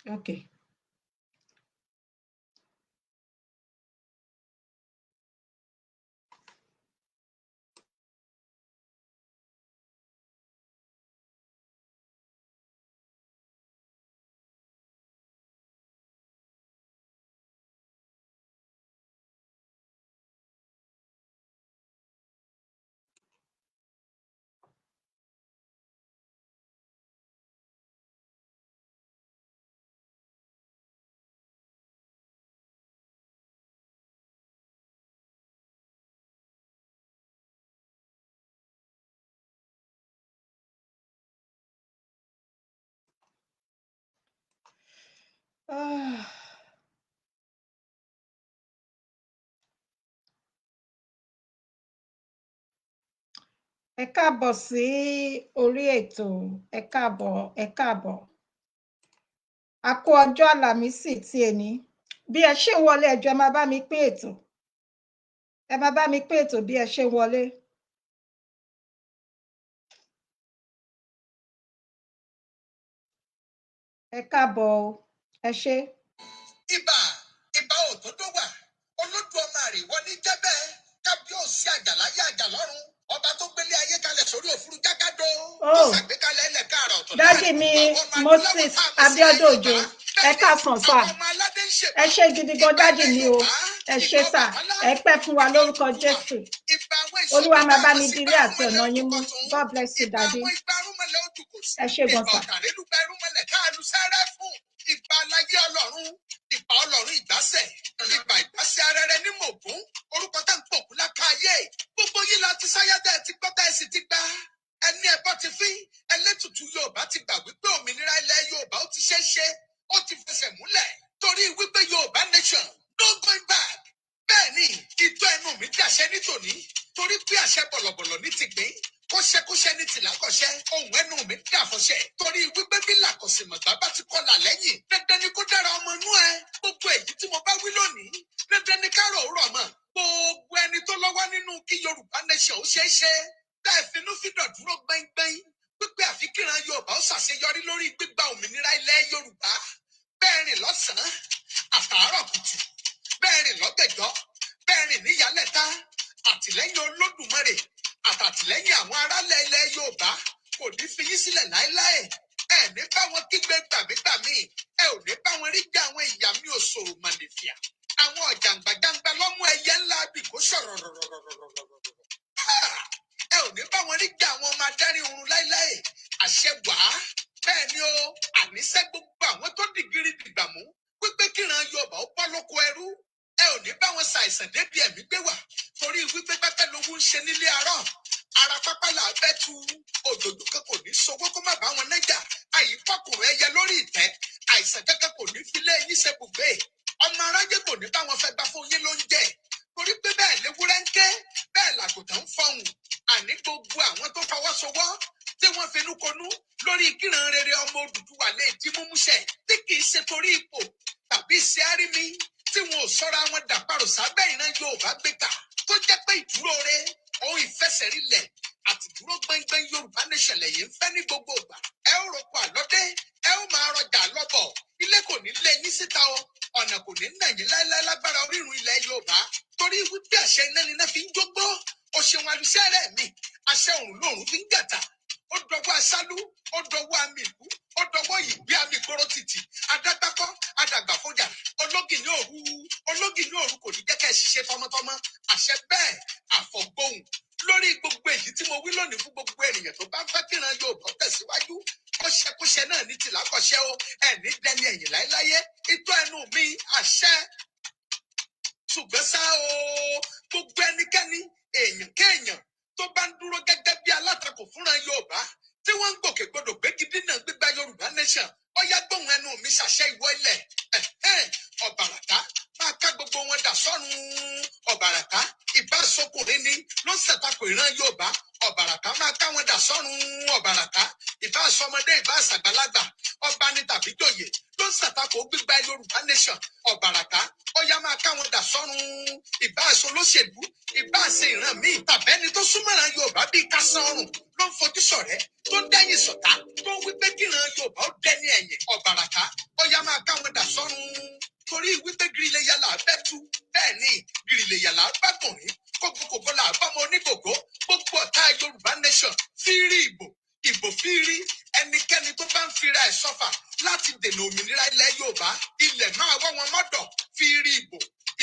Okay. Ẹ káàbọ̀ sí orí ètò, ẹ káàbọ̀. A kú ọjọ́ Àlàmísì tí ẹni. Bí ẹ ṣe ń wọlé ẹjọ́ ẹ máa bá mi pín ètò. Ẹ máa bá mi pín ètò bí ẹ ṣe ń wọlé. Ẹ káàbọ̀ o, ẹ ṣé. Ìbà òtútù wà, Olódùmarè wọ́n ní jẹ́ bẹ́ẹ̀, kábíyèsí àjàláyé àjàlọ́run, ọba tó gbélé ayé kalẹ̀ sórí òfurufú jákàdó, tó ṣàgbékalẹ̀ ilẹ̀ káàrọ̀ ọ̀tọ̀. Dádì mi Moses Abíọ́dún Òjó, ẹ káàsán sà. Ẹ ṣé gidi gan dádì mi o, ẹ ṣé sà, ẹ pẹ́ fún wa lórúkọ Jésù. Olúwa máa bá mi dilé àti ọ̀nà yín mú. God bless you daddy. Ẹ ṣé gan sà. Ìbà aláyé Ọlọ́run, ìbà Ọlọ́run ìgbásẹ̀, ìbà ìgbásẹ̀ arẹrẹ ní mògún, orúkọ tá ń pòkú lákàáyé. Gbogbo yìí la ti sáyádẹ́ ti gbọ́tà ẹ̀sìn ti gbá. Ẹni ẹbọ ti fín, ẹlẹ́tùtù Yorùbá ti gbà wípé òmìnira ilẹ̀ Yorùbá ó ti ṣeéṣe, ó ti fẹsẹ̀ múlẹ̀. Torí wípé Yorùbá nation, no going back. Bẹ́ẹ̀ni, ìtọ́ ẹnu mi ti àṣẹ ní tòní, torí pé àṣẹ bọ̀lọ̀bọ̀lọ̀ ní ti gbìn. Kọ́ṣẹ́kọ́ṣẹ́ ní tìlákọ̀ṣẹ́, ohun ẹnu mi dí àfọ̀ṣẹ́. Torí wípé bí làkọ̀sìmọ̀gbà bá ti kọlà lẹ́yìn, dandan ni kó dára ọmọ inú ẹ. Gbogbo èyí tí mo bá wí lónìí, dandan ni kárò rọ̀ mọ́. Gbogbo ẹni tó lọ́wọ́ nínú kí Yorùbá nation ó ṣeé ṣe. Tá ìfinúfídọ̀ dúró gbẹ́ngbẹ́ng. Wípé àfikíran Yorùbá ó ṣàṣeyọrí lórí gbígba òmìnira ilẹ̀ Yorùbá. Bẹ́ẹ̀ rìn lọ́sàn-án, àtàárọ̀ kùtù. Bẹ́ẹ̀ rìn lọ́gẹ̀jọ́, bẹ́ẹ̀ rìn níyálẹ̀ta. Àtìlẹ́yìn Olódùmarè àtàtìlẹ́yìn àwọn aráàlẹ̀ ilẹ̀ Yorùbá kò ní fi yín sílẹ̀ láéláé. Ẹ ní bá wọn kígbe gbàmígbàmí, ẹ ò ní bá wọn rí gbé àwọn ìyá mi òṣòro màlèfìà. Àwọn ọ̀jàǹgbàjàǹgbà lọ́mú ẹyẹ ńlá bì kó sọ̀rọ̀ rọ̀rọ̀rọ̀rọ̀rọ̀rọ̀. Ẹ ò ní bá wọn rí gbé àwọn ọmọ adarí oorun láéláé. Àṣẹ wàá. Bẹ́ẹ̀ ni o, àníṣẹ́ gbogbo àwọn tó dìgírí dìgbàmú wípé kíran Yorùbá ó bọ́ lóko ẹrú. Ẹ ò ní bá wọn ṣàìsàn débi ẹ̀mí gbé wà. Torí wípé pẹ́pẹ́ lowó ń ṣe nílé arọ́. Ara pápá là bẹ́ tu òjòjò kan kò ní sowó kó má bá wọn nájà. Àyífọ́kùnrin ẹyẹ lórí ìtẹ́. Àìsàn kankan kò ní filé yín ṣe bùgbé. Ọmọ aráyé kò ní bá wọn fẹ́ gbà fún yín lóúnjẹ. Torí pé bẹ́ẹ̀ léwúrẹ́ ń ké, bẹ́ẹ̀ làgùntàn ń fọhùn. Àní gbogbo àwọn tó fọwọ́sowọ́ tí wọ́n finú konú lórí kíran rere ọmọ Odùduwà lè di múmúṣẹ tí kì í ṣe torí ipò tàbí ṣe á rí mi tí wọn ò sọ́ra wọn dàparò sábẹ́ ìran Yorùbá gbé kà tó jẹ́ pé ìdúró re ohun ìfẹsẹ̀rílẹ̀ àti ìdúró gbẹ́ngbẹ́ng Yorùbá nation lẹ́yìn ń fẹ́ ní gbogbo ìgbà. Ẹ ó roko àlọ́dé, ẹ ó máa rọjà lọ́bọ̀. Ilé kò ní lé yín síta o, ọ̀nà kò ní nà yín láéláé lágbára orírun ilẹ̀ Yorùbá. Torí wípé àṣẹ iná ni iná fi ń jógbó. O ṣeun alùsẹ́rẹ̀ mi, àṣẹ òrùn lòrùn fi ń gàtà. Ó dọwọ́ aṣálú, ó dọwọ́ àmì ìlú, ó dọwọ́ ìgbé àmì ìgboro títì. Adágbákọ́, adàgbàfọ́jà, ológìní òru kò ní kẹ́kẹ́ ṣiṣẹ́ tọmọtọmọ. Àṣẹ bẹ́ẹ̀ àfọ̀gbóhùn lórí gbogbo èyí tí mo wí lónìí fún gbogbo ènìyàn tó bá ń fẹ́ kíran Yorùbá tẹ̀síwájú. Kọ́ṣẹ́kọ́ṣẹ́ náà ní tìlákọ̀ṣẹ́ o, ẹ̀ní dẹni ẹ̀yìn láéláyé. Ìtọ́ ẹnu mi àṣẹ. Ṣùgbọ́n ṣá o, gbogbo ẹnikẹ́ni, èèyàn kéèyàn tó bá ń dúró gẹ́gẹ́ bí alátakò fúnra Yorùbá tí wọ́n ń gòkègbodò pé gidi náà gbígba Yorùbá nation, ó yá gbóhùn ẹnu mi ṣàṣẹ ìwọ ilẹ̀. Ọ̀bàràká máa ká gbogbo wọn dà sọ́run. Ọ̀bàràká ìbáṣọkùnrin ni ló ń ṣàtakò ìran Yorùbá. Ọ̀bàràká máa ká wọn dà sọ́run. Ọ̀bàràká ìbáṣọmọdé ìbáṣàgbàlagbà ọba ni tàbí jòyè ló ń ṣàtakò gbígba Yorùbá nation. Ọ̀bàràká ó yá máa ká wọn dà sọ́run. Ìbáṣọ olóṣèlú, ìbáṣe ìran míì tàbẹ́ni tó súnmọ́ràn Yorùbá bíi kásán ọrùn ló ń fojú ṣọ̀rẹ́ tó ń dẹ́yìn sọ̀tá tó ń wí pé kíran Yorùbá ó dẹ́ni ẹ̀yìn. Ọ̀bàràká ó yá máa wípé gírílẹ̀yà là bẹ́ tú bẹ́ẹ̀ ni gírílẹ̀yà là bá kùnrin kókókókó là bá ọmọ onígbògbó gbogbo ọ̀tá Yorùbá nation fírí ìbò fírí ẹnikẹ́ni tó bá ń fira ẹ̀ sọ́fà láti dènà òmìnira ilẹ̀ Yorùbá ilẹ̀ máa wọ́ wọn mọ́dọ̀ fírí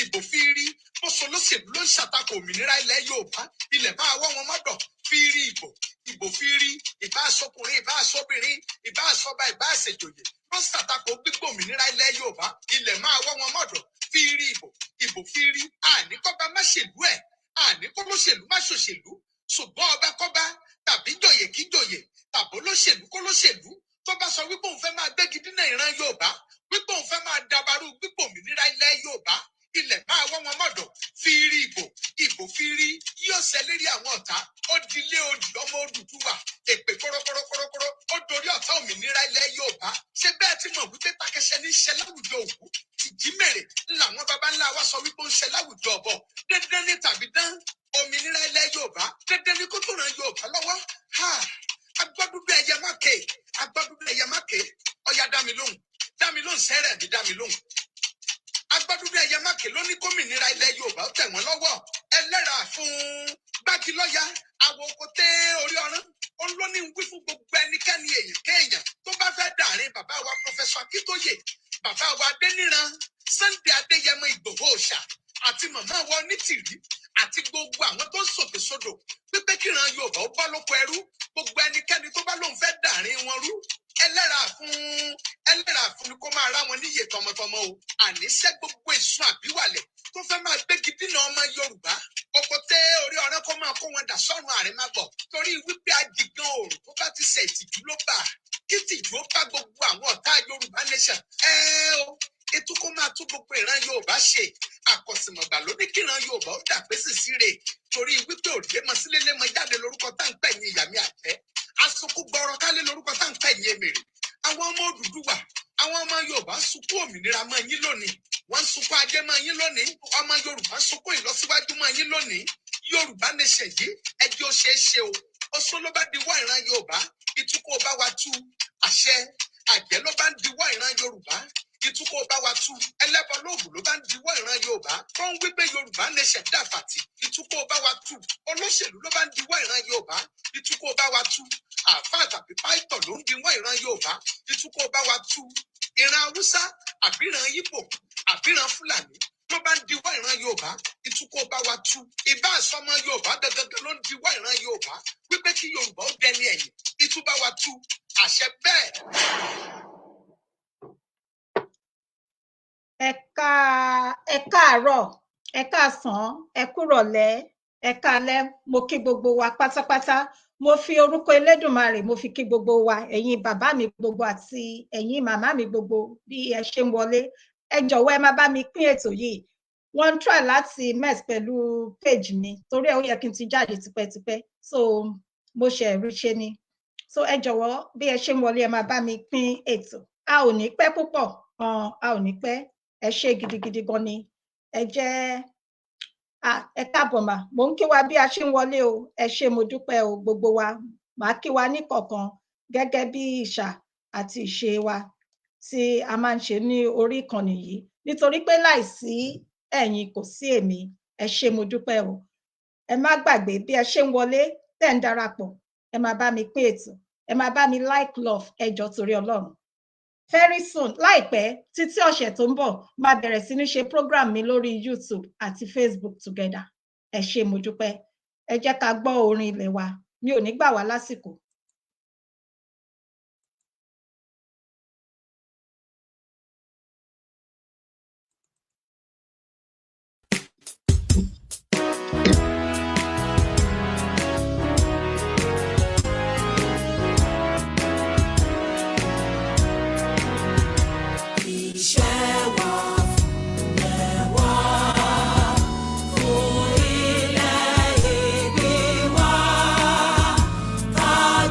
ìbò fírí bóso lóṣèlú ló ń ṣàtakò òmìnira ilẹ̀ Yorùbá ilẹ̀ máa wọ́ wọn mọ́dọ̀ fírí ìbò fírí ìbá aṣọkùnrin ìbá aṣọbìnrin ìbá aṣọba ìbá aṣèjòyè ló ṣàtakò gbígbó òmìnira ilẹ̀ Yorùbá ilẹ̀ máa wọ́ wọn mọ́dọ̀ fírí ìbò fírí àníkọ́ba má ṣèlú ẹ̀ àníkọ́lóṣèlú má ṣòṣèlú ṣùgbọ́n ọba kọ́ba tàbí jòyè kí jòyè tàbí olóṣèlú kólóṣèlú tó bá sọ wípé òun fẹ́ máa gbégi dínà ìran Yorùbá wípé òun fẹ́ máa dabarú gbígbó òmìnira ilẹ̀ Yorùbá ilẹ̀ máa wọ́ wọn mọ́dọ̀ fírí ìbò fírí yóò ṣẹ lérí àwọn ọ̀tá ó dilé odì ọmọ Odùduwà èpè kórókórókórókóró ó dorí ọ̀tá òmìnira ilẹ̀ Yorùbá ṣé bẹ́ẹ̀ tí mọ̀ wípé takẹsẹ̀ ní ṣẹ láwùjọ òkú tìjímèrè làwọn baba ńlá wa sọ wípé ó ń ṣẹ láwùjọ ọ̀bọ dandan ní tàbí dán òmìnira ilẹ̀ Yorùbá dandan ní kó tó ràn Yorùbá lọ́wọ́ agbọ́dúdú ẹ̀yẹ mákè ọ̀yá dá mi lóhùn sẹ́rẹ̀ mi dá mi lóhùn agbádúdú ẹyẹ mákè ló ní gómìnira ilẹ̀ Yorùbá ó tẹ̀ wọ́n lọ́wọ́ ẹlẹ́ra fún gbágilọ́yà àwọn okoté orí ọ̀rán ó ló ní wí fún gbogbo ẹnikẹ́ni èèyàn kéèyàn tó bá fẹ́ dàrin bàbá wa Professor Akíntóyè bàbá wa Adéníran Sunday Adéyẹmọ Ìgbòho Òòṣà àti màmá wa Onítìrí àti gbogbo àwọn tó ń sòkè sódò pípé kíran Yorùbá ó bọ́ lóko ẹrú gbogbo ẹnikẹ́ni tó bá lóun fẹ́ dàrin wọn rú ẹlẹ́ra fún ni kó máa rá wọn níyè tọmọtọmọ o àníṣe gbogbo ìsun àbíwálẹ̀ tó fẹ́ máa gbégi dínà ọmọ Yorùbá okoté orí ọ̀rẹ́ kó máa kó wọn dà sọ́run àrèmábọ̀ torí wípé àjìgàn òòrùn tó bá ti ṣe ìtìjú ló bà kí tìjú ó bá gbogbo àwọn ọ̀tá Yorùbá nation ètò kó máa tún gbogbo ìran Yorùbá ṣe àkọsìmọ̀gbà ló ní kí ìran Yorùbá ó dà pé sì rè torí wípé òrùlé mọ sílé lé mọ jáde lórúkọ tá ń pè ní ìyàmí àtẹ asokú gbọrọ kálé lórúkọ tá ń pè ní èmèrè àwọn ọmọ Odùduwà àwọn ọmọ Yorùbá ń sunkún òmìnira mọ́ yín lónìí wọ́n ń sunkún ajé mọ́ yín lónìí ọmọ Yorùbá ń sunkún ìlọsíwájú mọ́ yín lónìí Yorùbá nation yìí ẹjẹ ó ṣeé ṣe o oṣó ló bá diwọ́ ìran Yorùbá ìtukọ̀ bá wa tú àṣẹ àjẹ́ ló bá ń diwọ́ ìran Yorùbá ìtukọ̀ bá wa tú ẹlẹ́bọ lóògùn ló bá ń diwọ́ ìran Yorùbá tó ń wípé Yorùbá nation dàfàtì ìtukọ̀ bá wa tú olóṣèlú ló bá ń diwọ́ ìran Yorùbá ìtukọ̀ bá wa tú àfáà tàbí pàìtọ̀ ló ń diwọ́ ìran Yorùbá ìtukọ̀ bá wa tú ìran Haúsá àbíran Ìgbò àbíran Fúlàní ló bá ń diwọ́ ìran Yorùbá ìtukọ̀ bá wa tú ìbá àsọmọ Yorùbá gangan ló ń diwọ́ ìran Yorùbá wípé kí Yorùbá ó dẹni ẹ̀yìn ìtú bá wa tú àṣẹ bẹ́ẹ̀. ẹ káàárọ̀ ẹ káàsán ẹ kúrọ̀lẹ́ ẹ káalẹ́ mo kí gbogbo wa pátápátá mo fi orúkọ Elédùmarè mo fi kí gbogbo wa ẹ̀yin bàbá mi gbogbo àti ẹ̀yin màmá mi gbogbo bí ẹ ṣe ń wọlé ẹ jọ̀wọ́ ẹ má bá mi pín ètò yìí wọ́n ń try láti mess pẹ̀lú page mi torí ẹ ó yẹ kí n ti jáde tipẹ́tipẹ́ so mo ṣe rí ṣe ni so ẹ jọ̀wọ́ bí ẹ ṣe ń wọlé ẹ má bá mi pín ètò a ò ní pẹ́ púpọ̀ a ò ní pẹ́ ẹ ṣe gidigidi gan ni ẹ jẹ́ ẹ káàbọ̀ mà mò ń kí wa bí a ṣe ń wọlé o ẹ ṣe mo dúpẹ́ o gbogbo wa màá kí wa ní kọ̀ọ̀kan gẹ́gẹ́ bí ìṣà àti ìṣe wa tí a máa ń ṣe ní orí ìkànnì yìí nítorí pé láìsí ẹ̀yin kò sí èmi ẹ ṣe mo dúpẹ́ o ẹ má gbàgbé bí ẹ ṣe ń wọlé tẹ́ ń darapọ̀ ẹ máa bá mi pín ètò ẹ máa bá mi like love ẹ jọ̀ọ́ torí Ọlọ́run very soon láìpẹ́ títí ọ̀sẹ̀ tó ń bọ̀ máa bẹ̀rẹ̀ sí ní ṣe program mi lórí YouTube àti Facebook together ẹ ṣé mo dúpẹ́ ẹ jẹ́ ká gbọ́ orin ilẹ̀ wa mi ò ní gbà wá lásìkò. Ká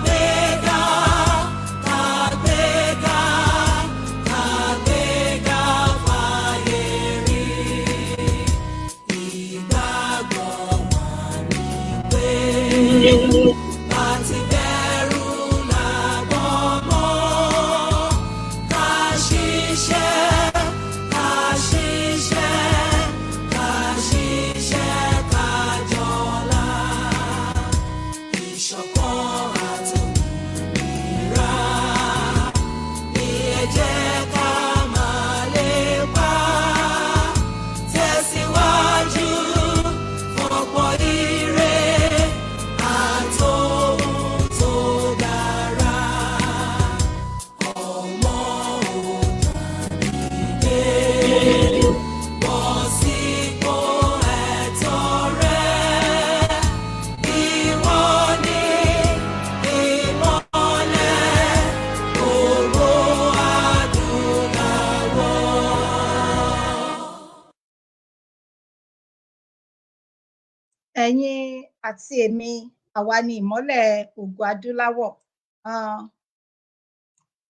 ẹ̀yin àti èmi àwa ni ìmọ́lẹ̀ ògo adúláwọ̀.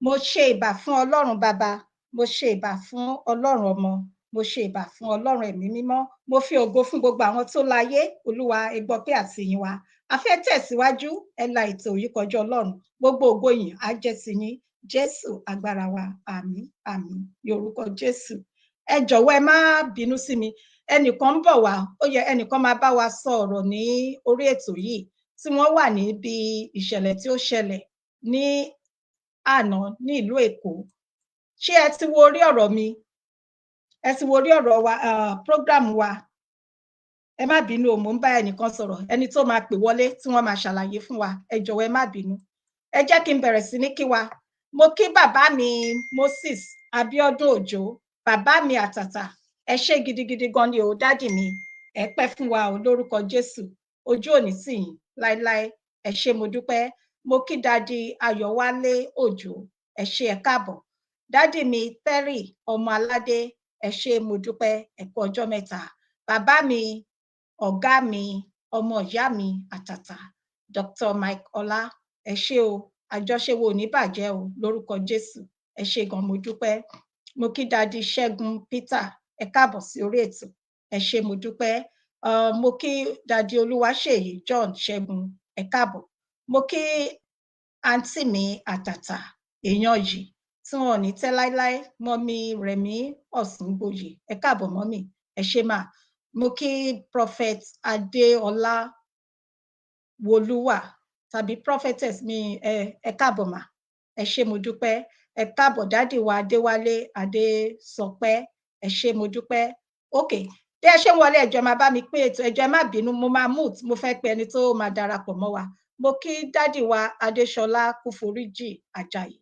Mo ṣe ìbà fún Ọlọ́run Baba, mo ṣe ìbà fún Ọlọ́run Ọmọ, mo ṣe ìbà fún Ọlọ́run Ẹ̀mí Mímọ́. Mo fi ògo fún gbogbo àwọn tó láyé. Olúwa ẹ gbọ́ pé àtìyìn wa. A fẹ́ tẹ̀síwájú, ẹ la ètò yìí kọjá Ọlọ́run. Gbogbo ògo yìí á jẹ́ ti yín. Jésù agbára wa. Àmín, àmín, ní orúkọ Jésù. Ẹ jọ̀wọ́ ẹ má bínú sí mi. Ẹnìkan ń bọ̀ wá, ó yẹ ẹnìkan máa bá wa sọ ọ̀rọ̀ ní orí ètò yìí tí wọ́n wà níbi ìṣẹ̀lẹ̀ tí ó ṣẹlẹ̀ ní àná ní ìlú Èkó. Ṣé ẹ ti wo orí ọ̀rọ̀ mi? Ẹ ti wo orí ọ̀rọ̀ wa, program wa? Ẹ má bínú o, mò ń bá ẹnìkan sọ̀rọ̀, ẹni tó máa pè wọlé tí wọ́n máa ṣàlàyé fún wa. Ẹ jọ̀wọ́ ẹ má bínú. Ẹ jẹ́ kí n bẹ̀rẹ̀ sí ní kí wa. Mo kí bàbá mi Moses Abiodun Òjó, bàbá mi àtàtà. Ẹ ṣé gidigidi gan ni o, dádì mi. Ẹ pẹ́ fún wa o lórúkọ Jésù. Ojú òní tì yín láéláé. Ẹ ṣé mo dúpẹ́. Mo kí dádì Ayọ̀wálé Òjó. Ẹ ṣé ẹ káàbọ̀. Dádì mi Terry ọmọ aládé. Ẹ ṣé mo dúpẹ́. Ẹ kú ọjọ́ mẹ́ta. Bàbá mi, ọ̀gá mi, ọmọ ìyá mi àtàtà, Dr. Mike Ọlá. Ẹ ṣé o, àjọṣe wo ò ní bàjẹ́ o lórúkọ Jésù. Ẹ ṣé gan, mo dúpẹ́. Mo kí dádì Ṣẹ́gun Peter. Ẹ káàbọ̀ sí orí ètò. Ẹ ṣé mo dúpẹ́. Mo kí dádì Olúwaṣèyí John Ṣẹ́gun. Ẹ káàbọ̀. Mo kí àǹtí mi àtàtà èèyàn yìí tí wọn ò ní tẹ́ láíláí, mọ́mí Rẹ̀mí Ọ̀sùngbòyè. Ẹ káàbọ̀ mọ́mí. Ẹ ṣé mà. Mo kí Prophet Adéọlá Wolúwà tàbí prophetess mi. Ẹ káàbọ̀ mà. Ẹ ṣé mo dúpẹ́. Ẹ káàbọ̀ dádì wa Adéwálé Adésọpẹ́. Ẹ ṣé mo dúpẹ́. Okay, bí ẹ ṣe ń wọlé, ẹ jọ̀ọ́ máa bá mi pín ètò. Ẹ jọ̀ọ́ ẹ má bínú, mo máa mute, mo fẹ́ pe ẹni tó máa darapọ̀ mọ́ wa. Mo kí dádì wa Adéṣọlá Kúforíjì Àjàyí.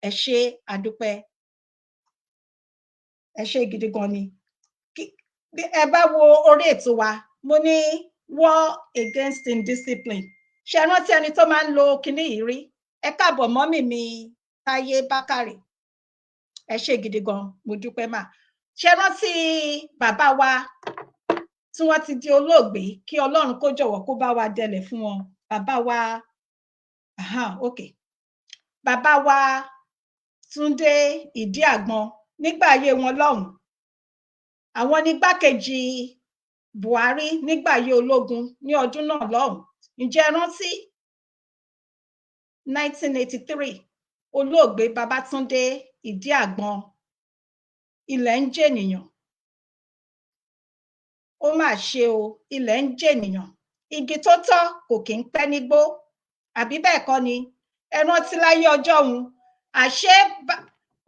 Ẹ ṣé àdúpẹ́. Ẹ ṣé gidi gan ni. Bí ẹ bá wo orí ètò wa, mo ní war against indiscipline. Ṣé ẹ rántí ẹni tó máa ń lo kinní yìí rí? Ẹ káàbọ̀ mọ́mì mi Táyé Bákàrè. Ẹ ṣé gidi gan, mo dúpẹ́ mà. Ṣé ẹ rántí bàbá wa tí wọ́n ti di olóògbé, kí Ọlọ́run kó jọ̀wọ́ kó bá wa dẹlẹ̀ fún wọn? Bàbá wa, okay. Bàbá wa Túndé Ìdí Àgbọn, nígbà ayé wọn lọ́hùn. Àwọn ní igbákejì Buhari nígbà ayé ológun ní ọdún náà lọ́hùn. Ǹjẹ́ ẹ rántí 1983, olóògbé Babátúndé Ìdí Àgbọn, ilẹ̀ ń jènìyàn. Ó mà ṣe o, ilẹ̀ ń jènìyàn. Igi tó tọ́ kò kí ń pẹ́ nígbó, àbí bẹ́ẹ̀ kọ́ ni? Ẹ rántí láyé ọjọ́ òun, àṣé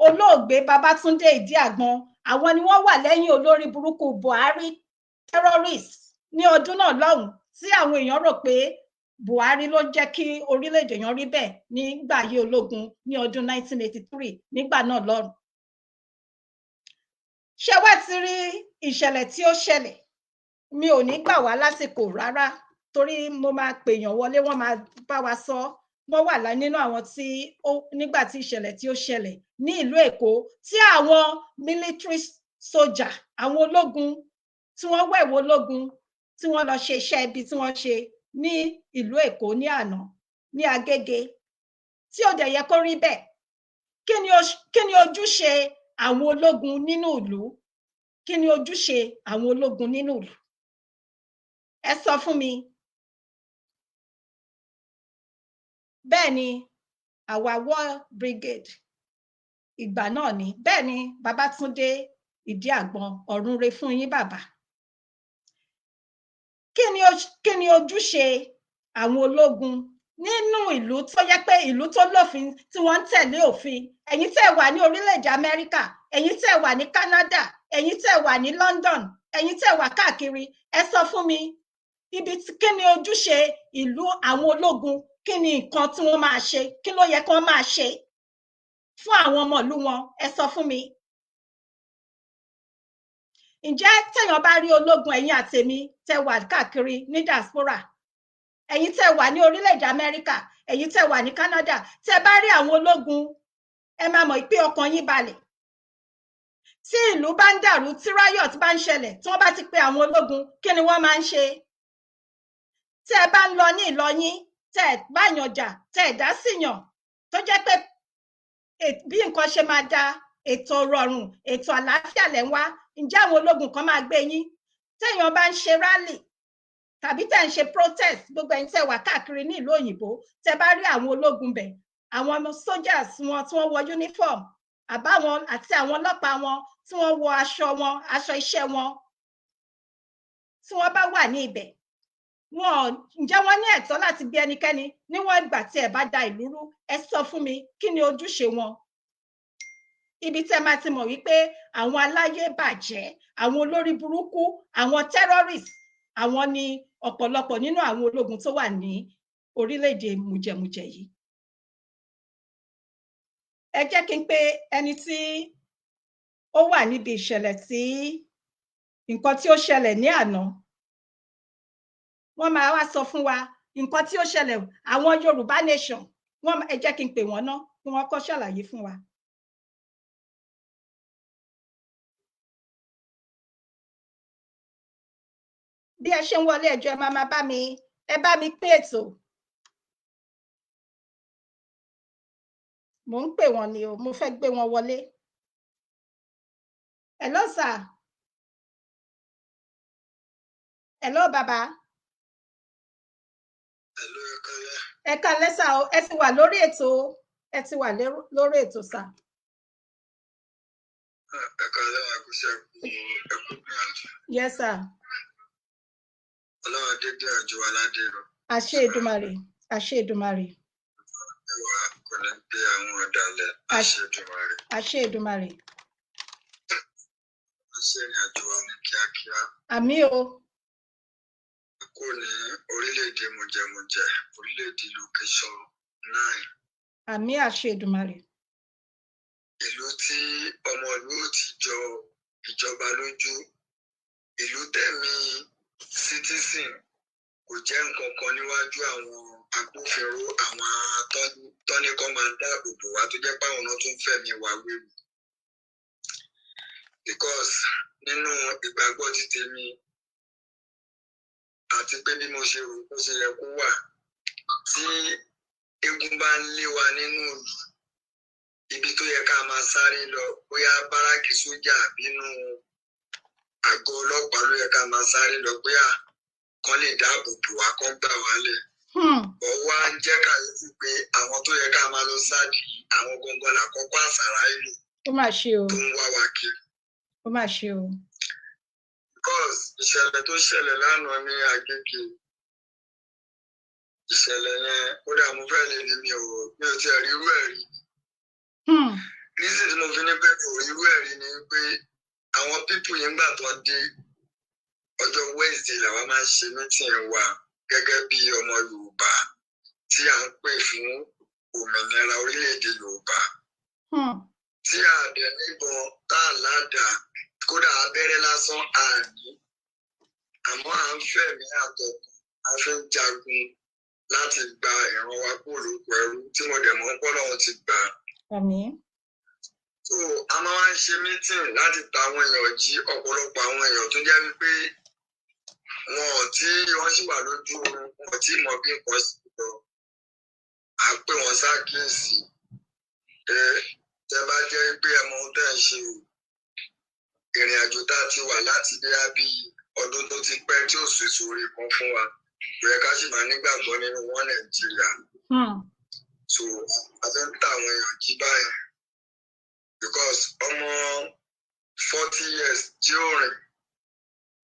olóògbé Babátúndé Ìdí Àgbọn, àwọn ni wọ́n wà lẹ́yìn olórí burúkú Buhari, terrorist, ní ọdún náà lọ́hùn, tí àwọn èèyàn rò pé Buhari ló jẹ́ kí orílẹ̀-èdè yẹn rí bẹ́ẹ̀ nígbà ayé ológun ní ọdún 1983, nígbà náà lọ́hùn. Ṣé wá ti rí ìṣẹ̀lẹ̀ tí ó ṣẹlẹ̀? Mi ò ní gbà wá lásìkò rárá, torí mo máa pèèyàn wọlé, wọ́n máa bá wa sọ. Wọ́n wà nínú àwọn tí nígbà tí ìṣẹ̀lẹ̀ tí ó ṣẹlẹ̀ ní ìlú Èkó, tí àwọn military soldier, àwọn ológun tí wọ́n wẹ̀wò ológun, tí wọ́n lọ ṣe iṣẹ́ ibi tí wọ́n ṣe ní ìlú Èkó ní àná, ní Agege, tí ó dẹ̀ yẹ kó rí bẹ́ẹ̀. Kí ni ojúṣe àwọn ológun nínú ìlú? Kí ni ojúṣe àwọn ológun nínú ìlú? Ẹ sọ fún mi. Bẹ́ẹ̀ ni, àwa war brigade ìgbà náà ni. Bẹ́ẹ̀ ni, Babátúndé Ìdí Àgbọn, ọ̀run re fún yín bàbá. Kí ni ojúṣe àwọn ológun nínú ìlú tó yẹ pé ìlú tó lófin, tí wọ́n ń tẹ̀lé òfin? Ẹ̀yin tẹ́ wà ní orílẹ̀-èdè Amẹ́ríkà, ẹ̀yin tẹ́ wà ní Canada, ẹ̀yin tẹ́ wà ní London, ẹ̀yin tẹ́ wà káàkiri, ẹ sọ fún mi, kí ni ojúṣe ìlú àwọn ológun? Kí ni nǹkan tí wọ́n máa ṣe? Kí ló yẹ kí wọ́n máa ṣe fún àwọn ọmọ ìlú wọn? Ẹ sọ fún mi. Ǹjẹ́ téèyàn bá rí ológun, ẹ̀yin àtèmi tẹ́ wà káàkiri ní diaspora, ẹ̀yin tẹ́ wà ní orílẹ̀-èdè Amẹ́ríkà, ẹ̀yin tẹ́ wà ní Canada, tẹ́ bá rí àwọn ológun, ẹ máa mọ̀ pé ọkàn yín balẹ̀. Tí ìlú bá ń dàrú, tí riot bá ń ṣẹlẹ̀, tí wọ́n bá ti pe àwọn ológun, kí ni wọ́n máa ń ṣe? tẹ́ ẹ bá ń lọ ní ìlọ yín tẹ́ ẹ bá yàn jà tẹ́ ẹ dá síyàn tó jẹ́ pé bí nǹkan ṣe máa da ètò rọrùn ètò àlàáfíà lẹ́ ń wá, ǹjẹ́ àwọn ológun kan máa gbé yín? Téèyàn bá ń ṣe rally tàbí tẹ́ ń ṣe protest, gbogbo ẹ̀yin tẹ́ wà káàkiri ní ìlú òyìnbó, tẹ́ bá rí àwọn ológun bẹ̀, àwọn soldiers wọn tí wọ́n wọ uniform àbáwọn àti àwọn ọlọ́pàá wọn tí wọ́n wọ aṣọ wọn, aṣọ iṣẹ́ wọn, tí wọ́n bá wà ní ibẹ̀, ǹjẹ́ wọ́n ní ẹ̀tọ́ láti bí ẹnikẹ́ni níwọ̀n ìgbà tí ẹ bá da ìlú rú? Ẹ sọ fún mi, kí ni ojúṣe wọn? Ibi tẹ́ máa ti mọ̀ wípé àwọn aláyé bàjẹ́, àwọn olórí burúkú, àwọn terrorists, àwọn ni ọ̀pọ̀lọpọ̀ nínú àwọn ológun tó wà ní orílẹ̀-èdè mùjẹ̀mùjẹ̀ yìí. Ẹ jẹ́ kí n pè ẹni tí ó wà níbi ìṣẹ̀lẹ̀ tí nǹkan tí ó ṣẹlẹ̀ ní àná. Wọ́n máa wá sọ fún wa nǹkan tí ó ṣẹlẹ̀, àwọn Yorùbá nation. Ẹ jẹ́ kí n pè wọ́n ná kí wọ́n kọ́ ṣàlàyé fún wa. Bí ẹ ṣe ń wọlé ẹjọ́ ẹ máa bá mi pín ètò. Mo ń pè wọ́n ni o, mo fẹ́ gbé wọn wọlé. Hello sir. Hello bàbá. Hello ẹ káalẹ́ sà o, ẹ ti wà lórí ètò, ẹ ti wà lórí ètò sà. Ẹ káalẹ́ wà kó ṣe ẹkú gbìyànjú. Yes sir. Ọlọ́run dédé àjò aládé rọ. Àṣẹ Èdùmàrè, àṣẹ Èdùmàrè. Ìwà kò ní gbé àwọn ọ̀dàlẹ̀, àṣẹ Èdùmàrè. Àṣẹ Èdùmàrè. Àṣẹ ìrìnàjò wa ní kíákíá. Àmín o. Kò ní orílẹ̀-èdè mùjẹ̀mùjẹ̀, orílẹ̀-èdè location 9. Àmín àṣẹ Èdùmàrè. Ìlú tí ọmọ ìlú ò ti jọ ìjọba lójú, ìlú tẹ̀mí citizen kò jẹ́ nǹkan kan níwájú àwọn agbófinró, àwọn tọ́nìkan máa ń dáàbò bò wá tó jẹ́ pé àwọn náà tún fẹ̀mí wa wéwu. Because nínú ìgbàgbọ́ ti tèmi àti pé bí mo ṣe rò ó ṣe yẹ kó wà, tí eégún bá ń lé wa nínú ìlú, ibi tó yẹ ká máa sáré lọ, bóyá báràkì sójà bínú àgọ́ ọlọ́pàá ló yẹ ká máa sáré lọ, bóyá kán lè dáàbò bò wá, kán gbà wá lẹ̀. Ọwọ́ á ń jẹ́ kàyéfì pé àwọn tó yẹ ká máa lọ sáàdì, àwọn gangan làkọ́kọ́ àṣàrà ìlú ó mà ṣe o. tó ń wá wa kiri. Ó mà ṣe o. Because ìṣẹ̀lẹ̀ tó ṣẹlẹ̀ lánàá ní Agege, ìṣẹ̀lẹ̀ yẹn kódà mo fẹ́ lè ní mi ò tiẹ̀ rí irú ẹ̀ rí. Reason tí mo fi ní pé kò rí irú ẹ̀ rí ni pé àwọn pípù yìí ń gbà tó dé ọjọ́ Wednesday làwọn máa ń ṣe meeting wa gẹ́gẹ́ bí ọmọ Yorùbá tí à ń pè fún òmìnira orílẹ̀-èdè Yorùbá. Tí a dẹ̀ níbọn tá a ládàá, kódà abẹ́rẹ́ lásán àní, àmọ́ à ń fẹ̀mí àtọkùn, a fi ń jagun láti gba ìran wa kúrò lóko ẹrú tí mo dẹ̀ mọ́ pọ́lọ́run ti gbà. Àmín. So a máa wá ń ṣe meeting láti ta àwọn èèyàn jí, ọ̀pọ̀lọpọ̀ àwọn èèyàn tó jẹ́ wípé wọ́n sì wà lójú oorun, wọn tí mọ bí nǹkan sì lọ. À ń pè wọ́n ṣàkíyèsí. Tẹ́ bá jẹ́ pé ẹ mọ ohun tẹ́ ń ṣe o. Ìrìn àjò tá a ti wà láti bí ọdún tó ti pẹ́ tí ò sì sóore kan fún wa. Kò yẹ ká sì máa nígbàgbọ́ nínú wọn Nàìjíríà. So a fẹ́ ń ta àwọn èèyàn jí báyìí. Because ọmọ 40 years tí ó rìn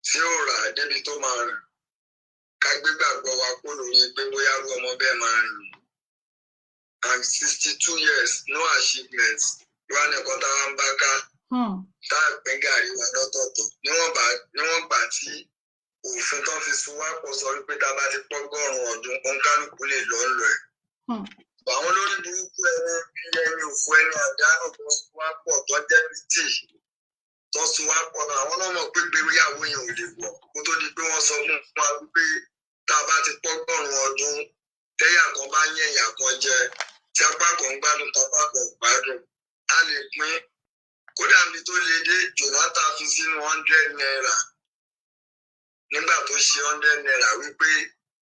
tí ó rà débi tó máa rìn, ká gbégbàgbọ́ wa kó lórí pé bóyá rú ọmọ bẹ́ẹ̀ máa rìn. And 62 years, no achievements. Wá nìkan táwa ń bá ká. Tá a pín gàrí wa lọ́tọ̀ọ̀tọ̀. Níwọ̀n gbà tí òfin tó fi sun wá pọ̀ sọ wípé tá a bá ti pọ́gọ́rùn-ún ọdún, òǹkálùkù lè lọ ń lọ ẹ̀. Àwọn olórí burúkú ẹni bí ẹni òfò ẹni àdánù tó sun wá pọ̀ tó jẹ́ bìtì tó sun wá pọ̀ náà. Àwọn náà mọ̀ pé gbéríyàwó yẹn ò lè wọ̀. Kó tó di pé wọ́n sọ fún wa wípé tá a bá ti pọ́gọ́rùn-ún ọdún, tẹ́yà kan bá yẹn ìyà kan jẹ, tí apá kan gbádùn tápá kan gbádùn, a lè pín. Kódà níbi tó le dé, Jonathan fi sínú 100 naira nígbà tó ṣe 100 naira wípé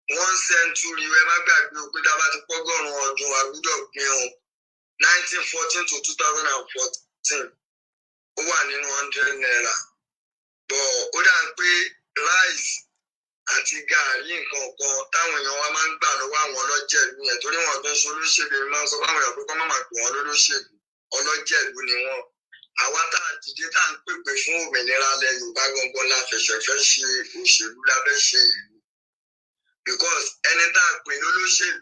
1 century ẹ má gbàgbé o pé tá a bá ti pọ́gọ́rùn-ún ọdún àgbúdọ̀ pín o 1914 to 2014 ó wà nínú 100 naira bọ̀ ó dà pé rice àti gààrí nǹkan kan táwọn èèyàn wa máa ń gbà lọ́wọ́ àwọn ọlọ́jẹ̀lú yẹn torí wọn tó ń ṣe olóṣèlú ni máa ń sọ fáwọn èèyàn pé kọ́ máa pè wọ́n lólóṣèlú ọlọ́jẹ̀lú ni wọ́n àwa tá a dìde tá à ń pèpè fún òmìnira ilẹ̀ Yorùbá gangan la fẹ̀sẹ̀ fẹ́ ṣe òṣèlú la fẹ́ ṣe ìlú because ẹni tá a pè lólóṣèlú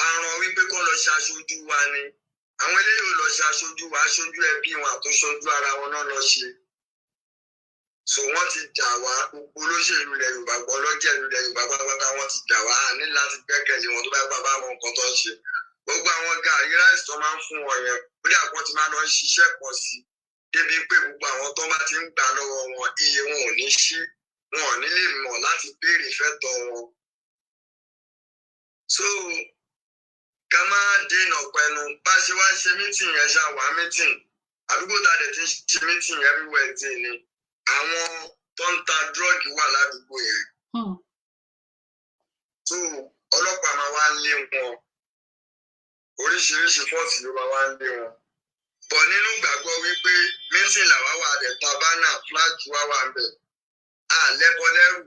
àrùn wípé kó lọ ṣaṣojú wa ni àwọn eléyìí ò lọ ṣaṣojú wa aṣojú ẹbí wọn àtúnṣojú ara wọn náà lọ ṣe so wọ́n ti jà wá gbogbo olóṣèlú ilẹ̀ Yorùbá gbọ́ ọlọ́jẹ̀lú ilẹ̀ Yorùbá pátápátá wọ́n ti jà wá ní láti gbẹ́kẹ̀lé wọn tó bá gbà bá wọn nǹkan tó ń ṣe gbogbo àwọn gàrí ráìsì tó máa ń fún wọn yẹn ó dà pọ́n ti máa lọ ṣiṣẹ́ pọ̀ sí débi pé gbogbo àwọn tó bá ti ń gbà lọ́wọ́ wọn iye wọn ò ní ṣí wọn ò ní lè mọ̀ láti béèrè fẹ́tọ̀ wọn. so ká má dènà pẹ̀lú bá ṣe wá ń ṣe mítìn yẹn ṣá wà mítìn àdúgbò tá a dẹ̀ ti ṣe mítìn everywhere dé ni àwọn tó ń ta dúrọ́ọ̀gì wà ládùúgbò yẹn. so ọlọ́pàá máa wá ń lé wọn oríṣiríṣi fọ́ọ̀sì ló máa wá ń lé wọn. bọ̀ nínú ìgbàgbọ́ wípé mítìn làwa wà dẹ̀ ta bánà fúláàgì wá wà ń bẹ̀. a lẹ́bọ lẹ́rù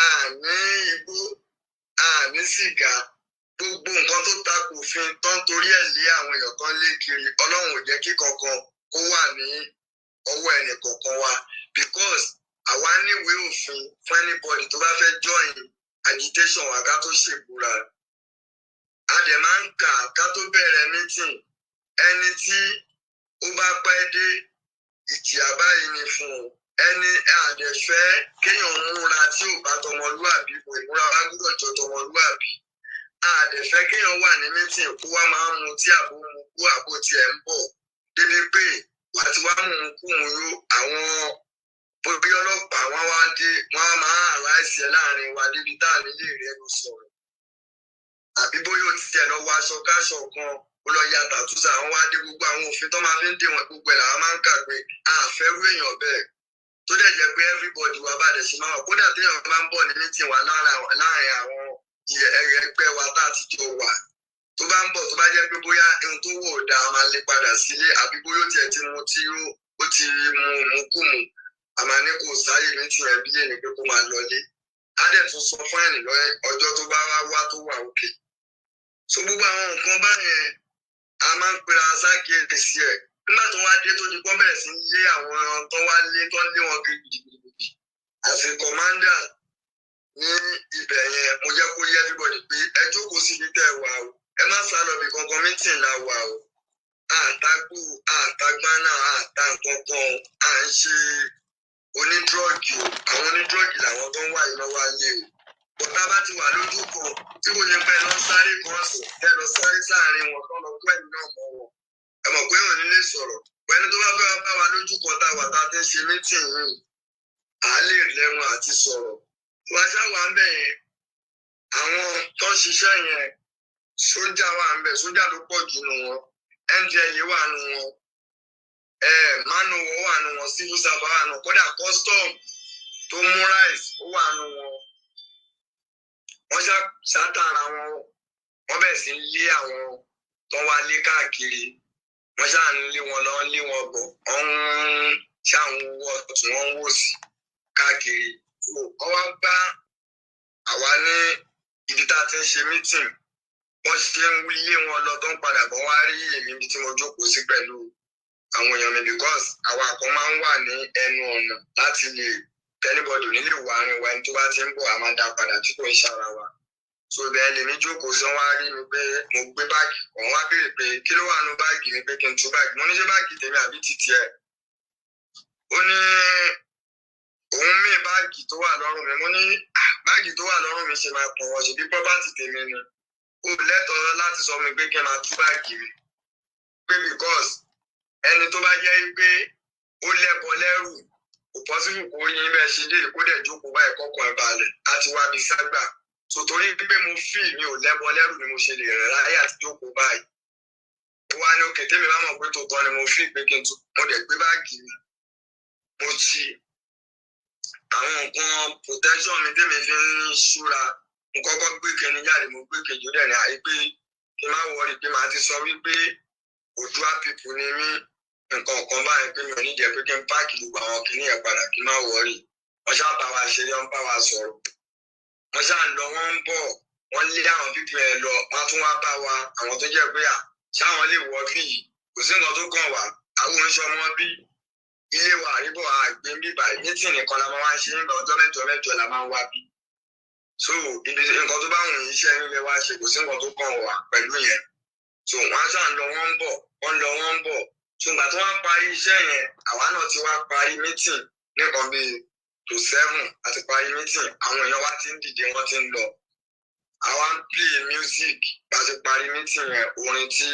a ní igbó a ní sìgá gbogbo nǹkan tó takò òfin tó ń torí ẹ̀ lé àwọn èèyàn kan lé kiri Ọlọ́run ò jẹ́ kí kankan kó wà ní ọwọ́ ẹnì kọ̀ọ̀kan wa because àwa níwèé òfin fún anybody tó bá fẹ́ join agitation wa ká tó ṣèbúra a dẹ̀ máa ń kà ká tó bẹ̀rẹ̀ meeting ẹni tí ó bá pẹ́ dé ìjìyà báyìí ni fún un ẹni àdẹ̀fẹ́ kéèyàn múra tí ò bá tọmọlúàbí kò ìmúra wa gbọ́dọ̀ jọ tọmọlúàbí àdẹ̀fẹ́ kéèyàn wà ní meeting kó wá máa ń mu tí àbó mu kú àbó tiẹ̀ ń bọ̀ débi pé wà tí wàá mú un kú mu yó àwọn bóbí ọlọ́pàá wọn wá dé wọn á máa àláìsí ẹ láàrin wa débi tá à nílé rẹ ló sọ̀rọ̀ àbí bóyá ó ti tẹ̀ lọ wọ aṣọ káṣọ kan ó lọ ya tàtúnṣe àwọn wá dé gbogbo àwọn òfin tó máa fi ń dè wọn gbogbo ẹ̀ làwọn máa ń kà pé àfẹ́rú èèyàn bẹ́ẹ̀ tó dẹ̀ jẹ́ pé everybody wa bá dẹ̀ ṣe máa wà kódà téèyàn máa ń bọ̀ ní meeting wa láàrin àwọn ẹgbẹ́ wa tá a ti jọ wà tó bá ń bọ̀ tó bá jẹ́ pé bóyá ohun tó wò dáa máa lè padà sílé àbí bóyá ó tiẹ̀ ti mu tí ó ti mu kú mu àmà ní kò sáyè meeting ẹ̀ bí lè ní pé kó máa lọlé á dẹ̀ tún sọ fáìnì ọjọ́ tó bá wá tó wà òkè so gbogbo àwọn nǹkan báyẹn a máa ń pera sákèésí ẹ̀ nígbà tó wá dé tó di pọ́n bẹ̀rẹ̀ sí lé àwọn tó wá lé tó ń lé wọn kiri gidigidi àfi kọ̀mándà ní ibẹ̀ yẹn mo jẹ́ kó yẹ everybody pé ẹ jókòó síbi tẹ́ ẹ wà o ẹ má sá lọ bí kankan mítìn la wà o àtàgbù àtàgbánà àtà nǹkankan à ń ṣe onídírọ́ọ̀gì o àwọn onídírọ́ọ̀gì làwọn tó ń wà iná wá lé o bọ́tá bá ti wà lójú kan tí kò yẹ pé ẹ lọ sáré kan sùn ẹ lọ sáré sáàrin wọn tó lọ pẹ́ nínú ọmọ wọn ẹ mọ̀ pé wọn ní lè sọ̀rọ̀ pẹ̀lú tó bá fẹ́ bá wa lójú kan tá a wà tá a ti ń ṣe mítìn yìí à á lè lẹ́rùn àti sọ̀rọ̀ wá ṣáwà ń bẹ̀ yẹn àwọn tó ń ṣiṣẹ́ yẹn sójà wà ń bẹ̀ sójà ló pọ̀ jù nù wọn ndla wà nù wọn manuwọ wà nù wọn civil servant wà nù kódà custom tó mú rice ó wà nù wọn wọ́n ṣàtàrà wọ́n bẹ̀ sí lé àwọn tó wá lé káàkiri wọ́n ṣáà ń lé wọn lọ lé wọn bọ̀ wọ́n ń ṣàwọ̀ tí wọ́n ń wò sí káàkiri wọ́n wá bá àwa ní ibi tá a ti ń ṣe meeting wọ́n ṣe ń lé wọn lọ tó ń padà bọ̀ wá rí èmi bí tí mo jókòó sí pẹ̀lú àwọn èèyàn mi because àwa kan máa ń wà ní ẹnu ọ̀nà láti lè anybody nílé wà rìn wá ẹni tó bá ti ń bọ̀ a máa dá padà tí kò ń ṣara wa so bẹ́ẹ̀ lèmi jókòó sí wọ́n á rí mi pé mo gbé báàgì kan wọ́n á béèrè pé kí ló wà nínú báàgì mi pé kí n tú báàgì mo ní ṣe báàgì tèmi àbí títí ẹ̀ ó ní òun mí báàgì tó wà lọ́rùn mi mo ní báàgì tó wà lọ́rùn mi ṣe máa pọ̀ wọ́n ṣe bí pọ́pátì tèmi ni ó lẹ́tọ̀ọ́ láti sọ mi pé kí n máa tú báàgì mi pé because ẹni tó bá jẹ́ pé ó lẹ́bọ lẹ́rù kò pọ́sibú kó yín bẹ́ẹ̀ ṣe dé kó dẹ̀ jókòó báyìí kọ́kọ́ ẹ̀ balẹ̀ láti wá bí ságbà so torí pé mo fi mi ò lẹ́bọ lẹ́rù ni mo ṣe lè rẹ̀ láyé àti jókòó báyìí ó wá ní òkè tèmi bá mọ̀ pé tòótọ́ ni mo fi pé kí n tú mo dẹ̀ gbé báàgì mi mo ti àwọn nǹkan protection mi tẹ́mi fi ń ṣúra mo kọ́kọ́ gbé kẹni jáde mo gbé kejì dẹ̀ ní àyè pé kí n má wọrí pé màá ti sọ wípé Oòduà people ni mí nǹkan kan báyìí pé mi ò ní jẹ́ pé kí n páàkì gbogbo àwọn kìíní yẹn padà kí n má wọrí wọ́n ṣáà bá wa ṣeré wọ́n bá wa sọ̀rọ̀ wọ́n ṣáà ń lọ wọ́n ń bọ̀ wọ́n lé àwọn pípì ẹ̀ lọ wọ́n tún wá bá wa àwọn tó jẹ́ pé ṣáwọn lè wọ bí kò sí nǹkan tó kàn wá àwọn oníṣẹ́ ọmọ bí ilé wa àríbọ̀ àgbẹ̀ bíbà mítìn nìkan la máa ń ṣe nígbà ọjọ́ mẹ́jọ la máa ń wá bí so ibi nǹkan tó bá wùn iṣẹ́ nílé wa ṣe kò sí nǹkan tó kàn wá pẹ̀lú yẹn so wọ́n ṣáà ń lọ wọ́n ń bọ̀ wọ́n lọ wọ́n ń bọ̀ ṣùgbọ́n tí wọ́n parí iṣẹ́ yẹn àwa náà ti wá parí mítìn nìkan bíi to 7 àti parí mítìn àwọn èèyàn wa ti ń dìde wọ́n ti ń lọ àwa ń play music bá ti parí mítìn yẹn orin tí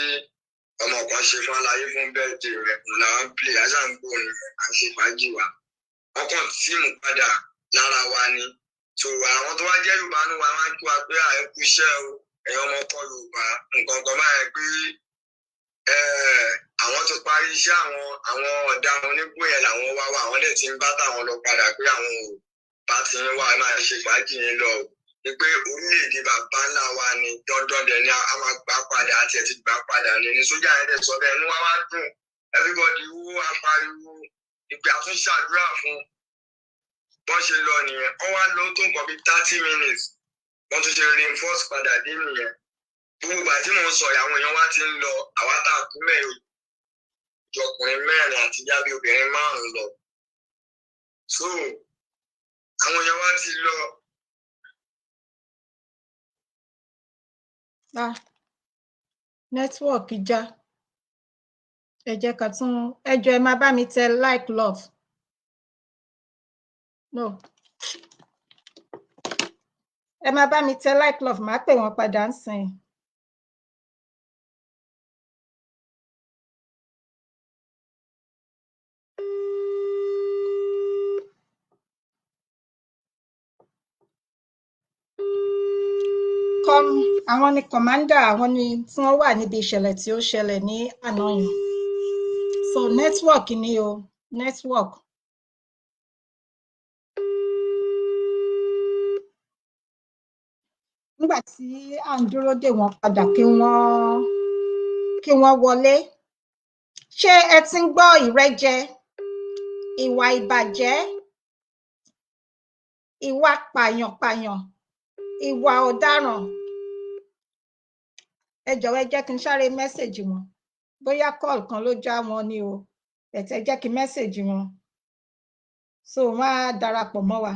ọmọ kan ṣe fún aláyé fún bẹ́ẹ̀dì rẹ̀ làwọn ń play ajá ń gbórin à ń ṣe fàájì wa wọ́n kàn tíìmù padà lára wa ni so àwọn tó wá jẹ́ Yorùbá ní wa máa ń kí wa pé àìkú iṣẹ́ o ẹ̀yin ọmọ ọkọ Yorùbá nǹkan kan báyẹn pé àwọn ti parí iṣẹ́ àwọn ọ̀daràn onígbò yẹn làwọn wá wá àwọn dẹ̀ ti ń bá táwọn lọ padà pé àwọn ò bá ti ń wá máa ṣe fàájì yẹn lọ ni pé orílẹ̀-èdè bàbá ńlá wa ni dandan dẹ̀ ni a máa gbà padà àti ẹ̀ ti gbà padà ni sójà yẹn dẹ̀ sọ bẹ́ẹ̀ inú wa wá dùn everybody wú apariwo ìpè àtúnṣàdúrà fún bọ́n ṣe lọ nìyẹn wọ́n wá lọ tó nǹkan bíi 30 minutes wọ́n tún ṣe reinforce padà dé nìyẹn gbogbo ìgbà tí mò ń sọ àwọn èèyàn wá ti ń lọ àwa tá a kú mẹ́rin ọkùnrin 4 àti jábí obìnrin 5 lọ so àwọn èèyàn wá ti lọ. Nẹ́tíwọ̀kì já ẹ jẹ́ ká tún ẹ jọ̀ọ́ ẹ máa bá mi tẹ like love no ẹ máa bá mi tẹ like love máa pè wọ́n padà ń sìn. àwọn ni commander àwọn ni tí wọ́n wà níbi ìṣẹ̀lẹ̀ tí ó ṣẹlẹ̀ ní àná yẹn so network ni o network. nígbà tí à ń dúró dè wọ́n padà kí wọ́n wọlé ṣé ẹ ti ń gbọ́ ìrẹ́jẹ ìwà ìbàjẹ́ ìwà pààyàn ìwà ọ̀daràn ẹ jọ̀wọ́ ẹ jẹ́ kí n sáré mẹ́sẹ̀jì wọn bóyá call kan ló já wọn ni o ẹ jẹ́ kí n mẹ́sẹ̀jì wọn so wọ́n á darapọ̀ mọ́ wa.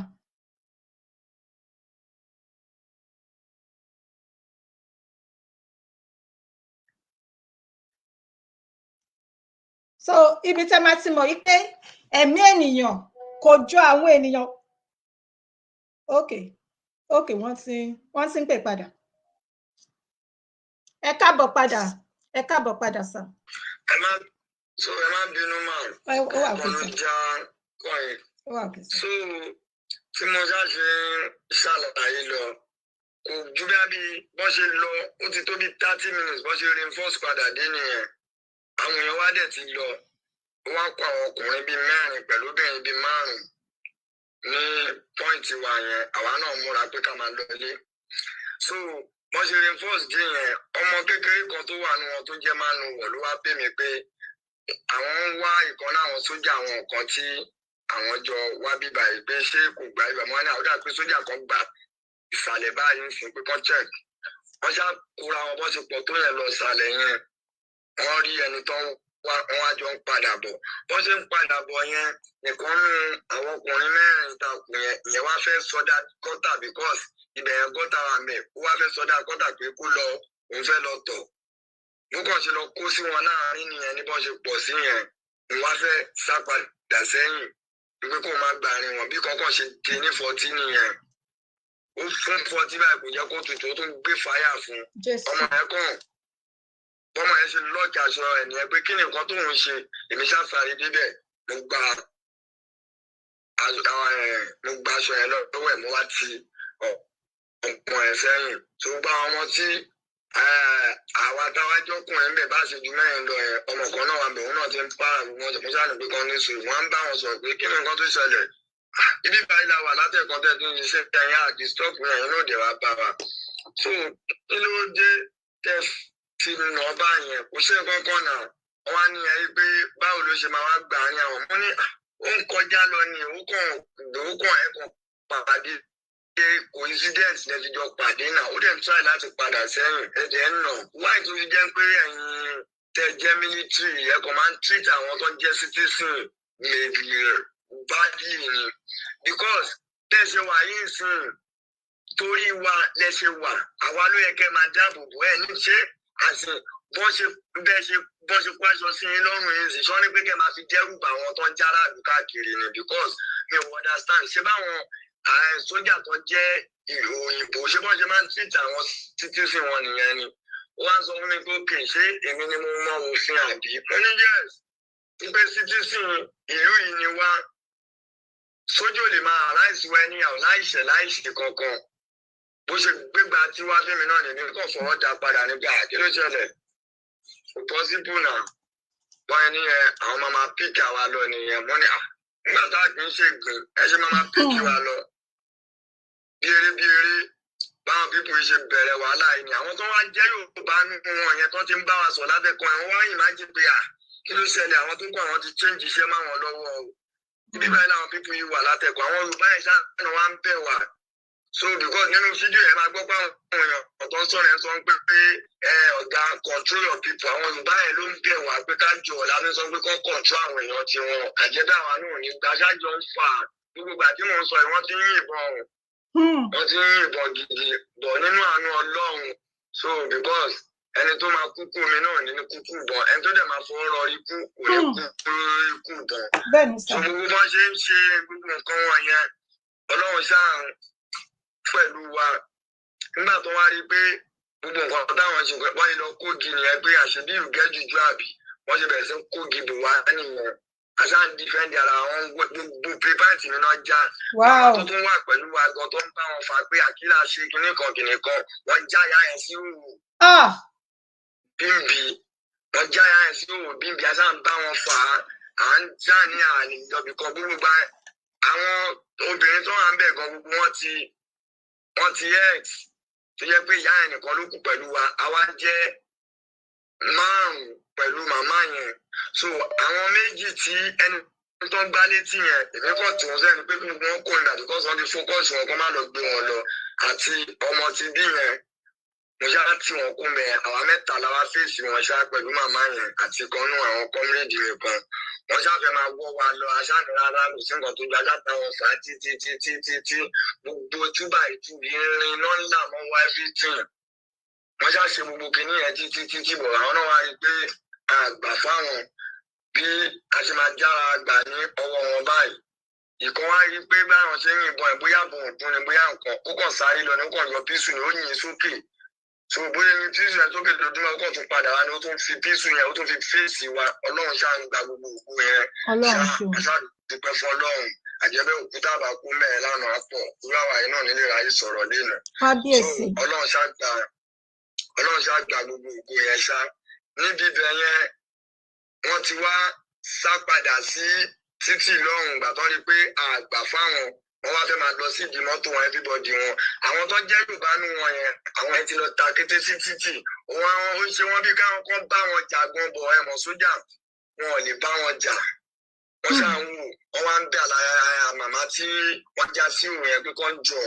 so ibi tẹ́ máa ti mọ̀ wípé ẹ̀mí ènìyàn kò jọ àwọn ènìyàn ok wọ́n ti ń pè padà ẹ káàbọ̀ padà sà. ẹ má bínú máa wọn ló já kọyìn so tí mo ṣáṣe ṣàlàyé lọ kò ju bí wọ́n ṣe lọ ó ti tó bí 30 minutes bọ́n ṣe reinforce padà dé nìyẹn àwọn èèyàn wá dẹ̀ ti lọ wọ́n kó àwọn ọkùnrin bíi 4 pẹ̀lú obìnrin bíi 5 ní pọ́ìntì wa yẹn àwa náà múra pé ká máa lọ ilé so wọ́n ṣe reinforce dé yẹn ọmọ kékeré kan tó wà nù wọn tó jẹ́ mánu wọ̀ ló wá pè mí pé àwọn ń wá ìkan náà àwọn sójà àwọn nǹkan tí àwọn jọ wá bíbá yìí pé ṣé kò gba ibà mọ́ ní àwùjọ pé sójà kan gba ìsàlẹ̀ báyìí ń sìn pé kán check wọ́n ṣá kóra wọn bọ́ sí pọ̀ tó yẹn lọ ìsàlẹ̀ yẹn wọ́n rí ẹni tó wọ́n wá jọ ń padà bọ̀ wọ́n ṣe ń padà bọ̀ yẹn nìkan nù àwọn ọkùnrin 4 takùn yẹn ìyẹn wá fẹ́ sọdá gọ́tà because ibẹ̀ yẹn gọ́tà wà mẹ́ ó wá fẹ́ sọdá gọ́tà pé kó lọ òun fẹ́ lọ tọ̀ bó kàn ṣe lọ kó sí wọn láàrin nìyẹn ní bọ́n ṣe pọ̀ sí yẹn òun wá fẹ́ sá padà sẹ́yìn pé kó má gbà rìn wọn bí kankan ṣe dé ní 40 nìyẹn ó fún 40 báyìí kò jẹ́ kó tutù ó tún gbé fáyà fún ọmọ yẹn kàn bọ́mọ yẹn ṣe lọ́ọ̀kì aṣọ ẹ̀ nìyẹn pé kí ni nǹkan tó ń ṣe èmi ṣàṣàrí débẹ̀ mo gba aṣọ yẹn lọ́wọ́ ẹ̀ mo wá ti ọmọ ẹ̀ sẹ́yìn tó gba ọmọ tí àwa táwájọ́kùnrin bẹ̀ bá ṣe ju 9 lọ yẹn ọmọ kan náà wà bẹ̀ òun náà ti ń pa àwọn ọmọ ṣàlù pé kan ní sùn wọ́n ń bá wọn sọ pé kí ni nǹkan tó ṣẹlẹ̀ ibi báyìí la wà látẹ̀kọ́ tẹ̀ tó ń ṣiṣẹ́ ẹ̀yìn àdìstọ́p yẹn inú òde wa bá wa. So inú dé tẹ̀ fi nà bá yẹn kò ṣe kankan náà wọ́n á ní ẹ pé báwo ló ṣe máa wá gbà á ní àwọn mọ́ ní ó ń kọjá lọ ní ó kàn ẹ̀kọ́ pàdé coincidence lè fi jọ pàdé náà ó dẹ̀ ń try láti padà sẹ́yìn ẹ̀jẹ̀ ń nà wáyé tó fi jẹ́ pé ẹ̀yin tẹ̀ jẹ́ military ẹ̀kọ́ máa ń treat àwọn tó ń jẹ́ citizen badly ni because bẹ́ẹ̀ ṣe wà yìí sìn torí wa lẹ ṣe wà àwa ló yẹ kẹ́ máa dáàbò bò ẹ̀ ní ṣe àti bọ́n ṣe pàṣọ sí yín lọ́rùn yìí sì sọ́ni pé kẹ́ máa fi dẹ́rù bà àwọn tó ń jára àdúgbò káàkiri ni because mi ò understand ṣé báwọn sójà tó jẹ́ ìlú òyìnbó ṣé bọ́n ṣe máa ń treat àwọn citizen wọn nìyẹn ni wọ́n á sọ fún mi pé kì í ṣe èmi ni mo mọ òfin àbí wọ́n ní yes wípé citizen ìlú yìí ni wá sójú ò lè máa aláìsí wa ẹnìyàwó láìṣẹ̀ kankan bó ṣe gbégbá tí wá fẹ́mi náà nìyí kò fọwọ́ dá padà nígbà kí ló ṣẹlẹ̀ kò pọ́sibú náà wọ́n ní àwọn máa píkì àwa lọ nìyẹn mọ́ ní nígbà tá a kì í ṣe gbìn ẹ ṣe máa píkì wa lọ bí eré báwọn pípò ṣe bẹ̀rẹ̀ wàhálà yìí ni àwọn tó wá jẹ́ Yorùbá nínú wọn yẹn tó ti ń bá wa sọ lábẹ́kọ̀ ẹ̀ wọ́n wá ìmájì pé kí ló ṣẹlẹ̀ àwọn tó kọ́ àwọn ti change iṣẹ́ máa wọn lọ́wọ́ o ibi báyìí làwọn pípò yìí wà látẹ̀kọ̀ àwọn Yorùbá yẹn ṣáà wá ń bẹ̀ wá so because nínú fídíò ẹ máa gbọ́ pé àwọn èèyàn ọ̀tọ̀ ń sọ̀rọ̀ ẹ̀ sọ pé ọ̀gá control your people àwọn Yorùbá yẹn ló ń bẹ̀ wá pé ká jọ láti sọ pé kọ́ control àwọn èèyàn tiwọn àjẹdá àwọn náà ní gbàṣájọ ń fà gbogbo ìgbà tí mò ń sọ yìí wọ́n ti ń yìnbọn wọ́n ti ń yìnbọn gidi bọ̀ nínú àánú Ọlọ́run so because ẹni tó máa kúkú mi náà ní kúkú bọ̀ ẹni tó dẹ̀ máa fọwọ́ rọ ikú kò ní kúkú bọ̀ so gbogbo bọ́n ṣe ń ṣe gbogbo nǹkan wọ̀nyẹn Ọlọ́run ṣáà pẹ̀lú wa nígbà tó wá rí pé gbogbo nǹkan táwọn ṣe wọ́n lọ kógi nìyẹn pé àṣebí ìrùgẹ́ jújú àbí wọ́n ṣe bẹ̀rẹ̀ sí kógi bò wá nìyẹn àṣà ń dífẹ́ǹdì ara wọn gbogbo pépàǹtì mi náà já àwọn tó tún wà pẹ̀lú wa gan tó ń bá wọn fà pé àkílà ṣe kìnnìkan wọ́n já ya ẹ̀ sí òwò bímbí wọ́n já ya ẹ̀ sí òwò bímbí àṣà ń bá wọn fà á ń já ní àlè ìjọba kan gbogbo gba àwọn obìnrin tó wà ń bẹ̀ gan gbogbo wọ́n ti x tó yẹ pé ìyá yẹn nìkan ló kù pẹ̀lú wa àwa jẹ́ 5 pẹ̀lú màmá yẹn so àwọn méjì tí ẹni tó ń gbá létí yẹn èmi kò tún sẹ́ni pé kí wọ́n kó ìgbà because wọ́n ti fókọ̀sì wọn kó má lọ gbé wọn lọ àti ọmọ ti bí yẹn mo ṣá tí wọn kú mẹ àwa mẹ́ta làwa fèsì wọn ṣá pẹ̀lú màmá yẹn àti kanú àwọn kọ́mírèdì nìkan wọ́n ṣàfẹ́ máa wọ́ wa lọ aṣáájú rárá kò sí nǹkan tó gba láta wọn fà á títí gbogbo túbà ìtúbi irin iná ńlá mọ́ wá everything wọ́n ṣá ṣe gbogbo kìíní yẹn títí bọ̀ àwọn náà wá rí i pé àgbà fáwọn bí a ṣe máa jára àgbà ní ọwọ́ wọn báyìí ìkan wá rí i pé báwọn ṣe ń yìnbọn ẹ̀ bóyá bọ̀ ọ̀dún ni bóyá nǹkan ó kàn sáré lọ ní kàn yọ píṣù ni ó yìn sókè so bóyá ní píṣù yẹn sókè lójúmọ́ ó kàn tún padà wá ni ó tún fi píṣù yẹn ó tún fi fèsì wa Ọlọ́run ṣáà ń gba gbogbo òkú yẹn ṣáà dúpẹ́ fún Ọlọ́run àjẹbẹ́ òkúta àbákú mẹ́rin lánàá pọ̀ wúláwà yìí náà nílé ráyè sọ̀rọ̀ lẹ́nu so Ọlọ́run ṣáà gba gbogbo òkú yẹn ṣá níbi ibẹ̀ yẹn wọ́n ti wá sá padà sí títì lọ́hùn ìgbà tó rí pé àgbà fáwọn wọ́n wá fẹ́ máa lọ sí ìdí mọ́tò wọn everybody wọn àwọn tó jẹ́ Yorùbá nù wọn yẹn àwọn ẹ̀ ti lọ ta kété sí títì wọn ó ṣe wọn bí káwọn kan bá wọn jà gan bọ̀ ẹ̀mọ́ sójà wọn ò lè bá wọn jà wọ́n ṣáà ń wò wọ́n wá ń bẹ̀ àlàyé màmá tí wọ́n já sí òun yẹn pé kán jọ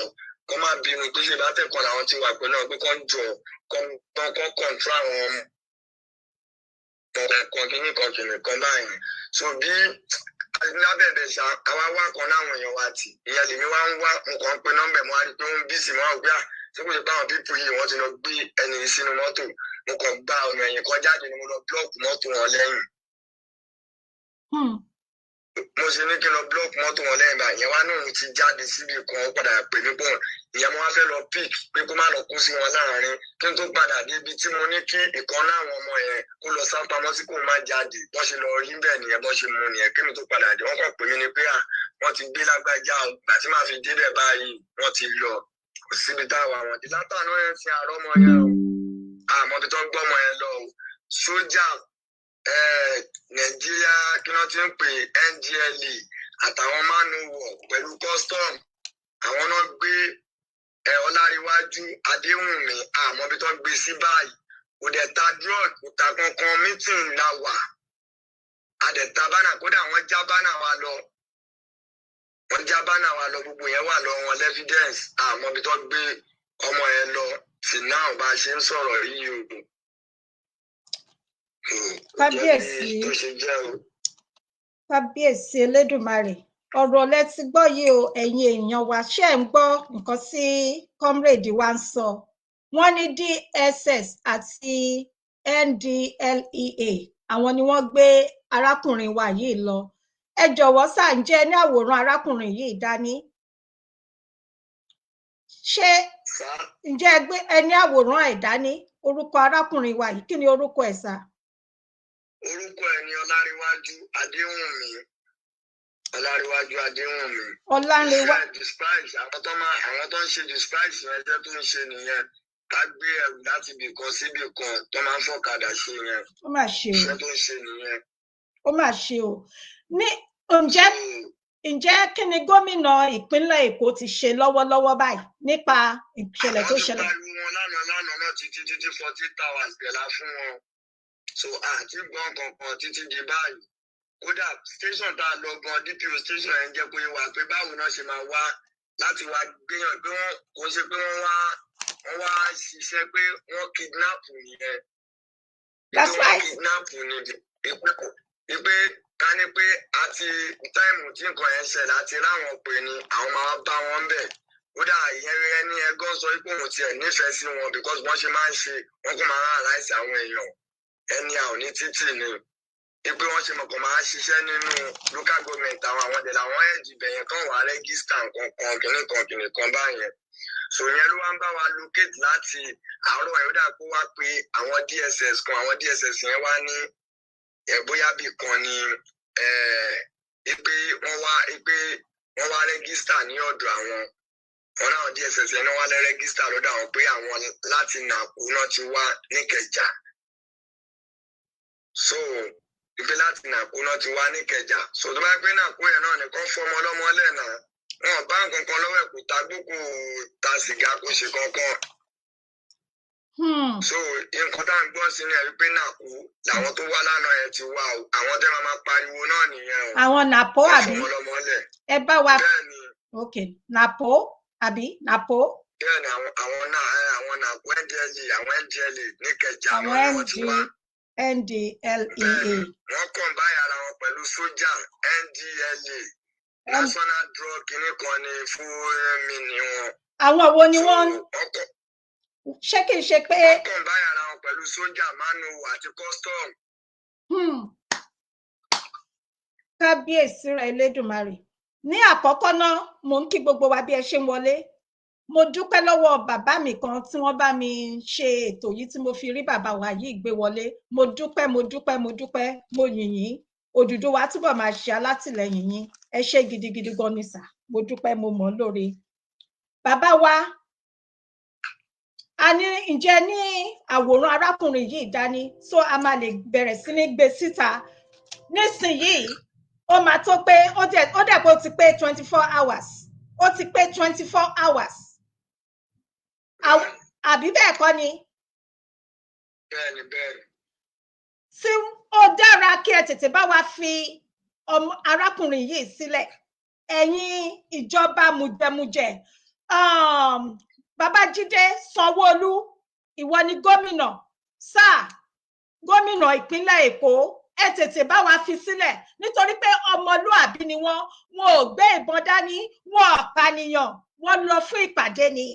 kán má bínú pé ṣe látẹ̀kọ́ làwọn ti wà pẹ̀lú ọ̀ pé kán jọ kán kọ̀ǹtró àwọn kan báyìí so bí lábẹ́bẹ̀ ṣá àwa wá kan láwọn èèyàn wa tì ìyẹn lèmi wá ń wá nǹkan pé nọ́mbẹ̀ mo wá rí pé ó ń bí sí mo wá gbé ṣé kò lè bá àwọn pípù yìí wọ́n ti lọ gbé ẹni sínú mọ́tò mo kàn gba ọ̀nà ẹ̀yìn kan jáde ni mo lọ búlọ́ọ̀kù mọ́tò wọn lẹ́yìn. mo ṣe ní kí n lọ búlọ́ọ̀kù mọ́tò wọn lẹ́yìn báyìí ìyẹn wá náà ti jáde síbi kan ó padà pè mí pọ̀ ìyẹn mo wá fẹ́ lọ pík pé kó má lọ kú sí wọn láàrin kí n tó padà dé ibi tí mo ní kí ìkan láwọn ọmọ yẹn kó lọ sá pamọ́ sí kó má jáde bọ́n ṣe lọ rí bẹ́ẹ̀ nìyẹn bọ́n ṣe mú nìyẹn kí mi tó padà dé wọ́n kàn pè mí ni pé wọ́n ti gbé lágbájá ìgbà tí màá fi débẹ̀ báyìí wọ́n ti lọ kò síbi táwa wọn ti látàánú ẹ̀ fi àárọ̀ ọmọ yẹn o àmọ́ bí tó ń gbọ́ ọmọ yẹn lọ o sójà Nàìjíríà kí wọ́n ti ń pè NDLE àtàwọn manowar pẹ̀lú custom àwọn náà gbé Ọláríwájú Adéwùnmí àmọ́ bí tó gbé sí báyìí kò dẹ̀ ta drug kò ta kankan meeting la wà àdẹ̀ta bánà kódà wọ́n já bánà wa lọ gbogbo yẹn wà lọ wọn evidence àmọ́ bí tó gbé ọmọ yẹn lọ sí náà bá a ṣe ń sọ̀rọ̀ yìí o. Kábíyèsí Elédùmarè ọ̀rọ̀ lẹ ti gbọ́ yìí o ẹ̀yin èèyàn wa ṣé ń gbọ́ nǹkan tí comrade wa ń sọ wọ́n ní DSS àti NDLEA àwọn ni wọ́n gbé arákùnrin wa yìí lọ ẹ jọ̀wọ́ sà ń jẹ́ ní àwòrán arákùnrin yìí dání ṣé ǹjẹ́ ẹ gbé ẹni àwòrán ẹ̀ dání orúkọ arákùnrin wa yìí kí ni orúkọ ẹ̀ sà. Orúkọ ẹ̀ ni Ọláríwájú Adéwùnmí. Disguise àwọn tó ń ṣe disguise yẹn jẹ́ tó ń ṣe nìyẹn ká gbé ẹrù láti ibì kan síbì kan tó máa ń fọ̀kadà ṣe yẹn. Ó mà ṣe o. Iṣẹ́ tó ń ṣe nìyẹn. Ó mà ṣe o. Ní ǹjẹ́ kí ni gómìnà ìpínlẹ̀ Èkó ti ṣe lọ́wọ́lọ́wọ́ báyìí nípa ìṣẹ̀lẹ̀ tó ṣẹlẹ̀? Àwọn ti pariwo wọn lánàá náà títí 48 hours bẹ̀lá fún wọn. So àti gbọ́n kankan títí di báyìí kódà station tá a lọ gan DPO station ẹ̀ ń jẹ́ pé wà pé báwo náà ṣe máa wá láti wá gbéyàn pé wọ́n kò ṣe pé wọ́n wá ṣiṣẹ́ pé wọ́n kidnap nìyẹn. That's right. Wọ́n kidnap ni pé ká ní pé àti táìmù tí nǹkan yẹn ṣẹlẹ̀ àti láwọn pè ní àwọn máa bá wọn bẹ̀ kódà ìyẹn ẹni ẹgán sọ pé òun tiẹ̀ nífẹ̀ẹ́ sí wọn because wọ́n ṣe máa ń ṣe wọ́n kò máa ń aláìsí àwọn èèyàn ẹni àwọn ní títì ni pé wọ́n ṣe mọ̀kàn máa ṣiṣẹ́ nínú local government àwọn ọ̀dẹ̀ làwọn ẹ̀jì bẹ̀yẹn kan wà rẹ́gísítà nǹkan kìnìkan báyẹn so yẹn ló wá ń bá wa locate láti àárọ̀ ẹ̀ ó dà kó wá pé àwọn DSS kan àwọn DSS yẹn wá ní bóyá bì kan ni pé wọ́n wá rẹ́gísítà ní ọ̀dọ̀ àwọn wọn náà DSS yẹn náà wá lẹ́ rẹ́gísítà lọ́dọ̀ àwọn pé àwọn láti Nàkó náà ti wá níkẹjà so ìpè láti Nàkó náà ti wá níkẹjà so tó bá gbé Nàkó yẹn náà nìkan fọmọ ọlọ́mọ lẹ́nà wọn bá nǹkan kan lọ́wọ́ ẹ̀kú ta gbókù ta sìgá kó ṣe kankan. So nǹkan tá à ń gbọ́ sí ni ẹ̀rí pé Nàkó làwọn tó wá lánàá yẹn ti wá o àwọn tẹ́ máa pariwo náà nìyẹn o. Àwọn Nàpó àbí ẹ bá wa ok Nàpó àbí Nàpó. Bẹ́ẹ̀ni àwọn Nàkó NDLEA àwọn NDLEA níkẹjà náà ni wọ́n ti wá. NDLEA. Wọ́n kàn báyìí ara wọn pẹ̀lú sójà NDLEA national drug kìíní kan ní fún mi ni wọn. Àwọn wo ni wọ́n ṣé kì í ṣe pé. Wọ́n kàn báyìí ara wọn pẹ̀lú sójà manowar àti custom. Kábíyèsí rẹ̀ Elédùmarè ní àkọ́kọ́ náà mò ń kí gbogbo wa bí ẹ ṣe ń wọlé mo dúpẹ́ lọ́wọ́ bàbá mi kan tí wọ́n bá mi ṣe ètò yìí tí mo fi rí bàbá wa yìí gbé wọlé mo dúpẹ́ mo yìn yín Odùduwà túbọ̀ máa ṣe alátìlẹyìn yín ẹ ṣé gidigidi gan ni sà mo dúpẹ́ mo mọ̀ lóore. Bàbá wa a ní ǹjẹ́ ní àwòrán arákùnrin yìí dání so a máa lè bẹ̀rẹ̀ sí ní gbé síta nísìnyìí ó máa tó pé ó dẹ̀ pé ó ti pé 24 hours ó ti pé 24 hours àbí bẹ́ẹ̀ kọ́ ni. Bẹ́ẹ̀ni. Tí ó dára kí ẹ tètè bá wa fi arákùnrin yìí sílẹ̀ ẹ̀yin ìjọba mùjẹmùjẹ Babájídé Sanwó-Olú ìwọ ni gómìnà sáà gómìnà ìpínlẹ̀ Èkó ẹ tètè bá wa fi sílẹ̀ nítorí pé ọmọlúàbí ni wọn ò gbé ìbọn dání wọn ò pànìyàn wọn lọ fún ìpàdé ni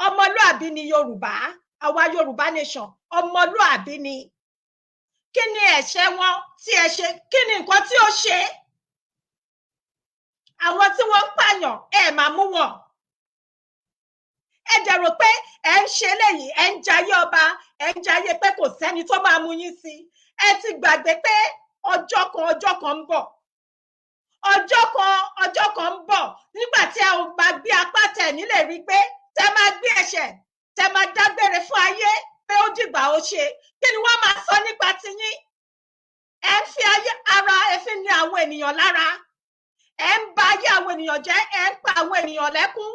ọmọlúàbí ni Yorùbá àwa Yorùbá nation ọmọlúàbí ni kí ni ẹ̀ṣẹ̀ wọn tí ẹ ṣe kí ni nǹkan tí ó ṣe àwọn tí wọ́n ń pààyàn ẹ máa mú wọn ẹ dẹ̀ rò pé ẹ ń ṣe léyìí ẹ ń jayé ọba ẹ ń jayé pé kò sẹ́ni tó máa mú yín sí ẹ ti gbàgbé pé ọjọ́ kan ń bọ̀ ọjọ́ kan ń bọ̀ nígbà tí a ò bá gbé apá tẹ̀ nílé rí pé tẹ máa gbé ẹ̀ṣẹ̀ tẹ máa dágbére fún ayé pé ó dìgbà ó ṣe kí ni wọ́n máa sọ nípa tiyín ẹ ń fi ayé ara ẹ fi ní àwọn ènìyàn lára ẹ ń bá ayé àwọn ènìyàn jẹ́, ẹ ń pa àwọn ènìyàn lẹ́kún.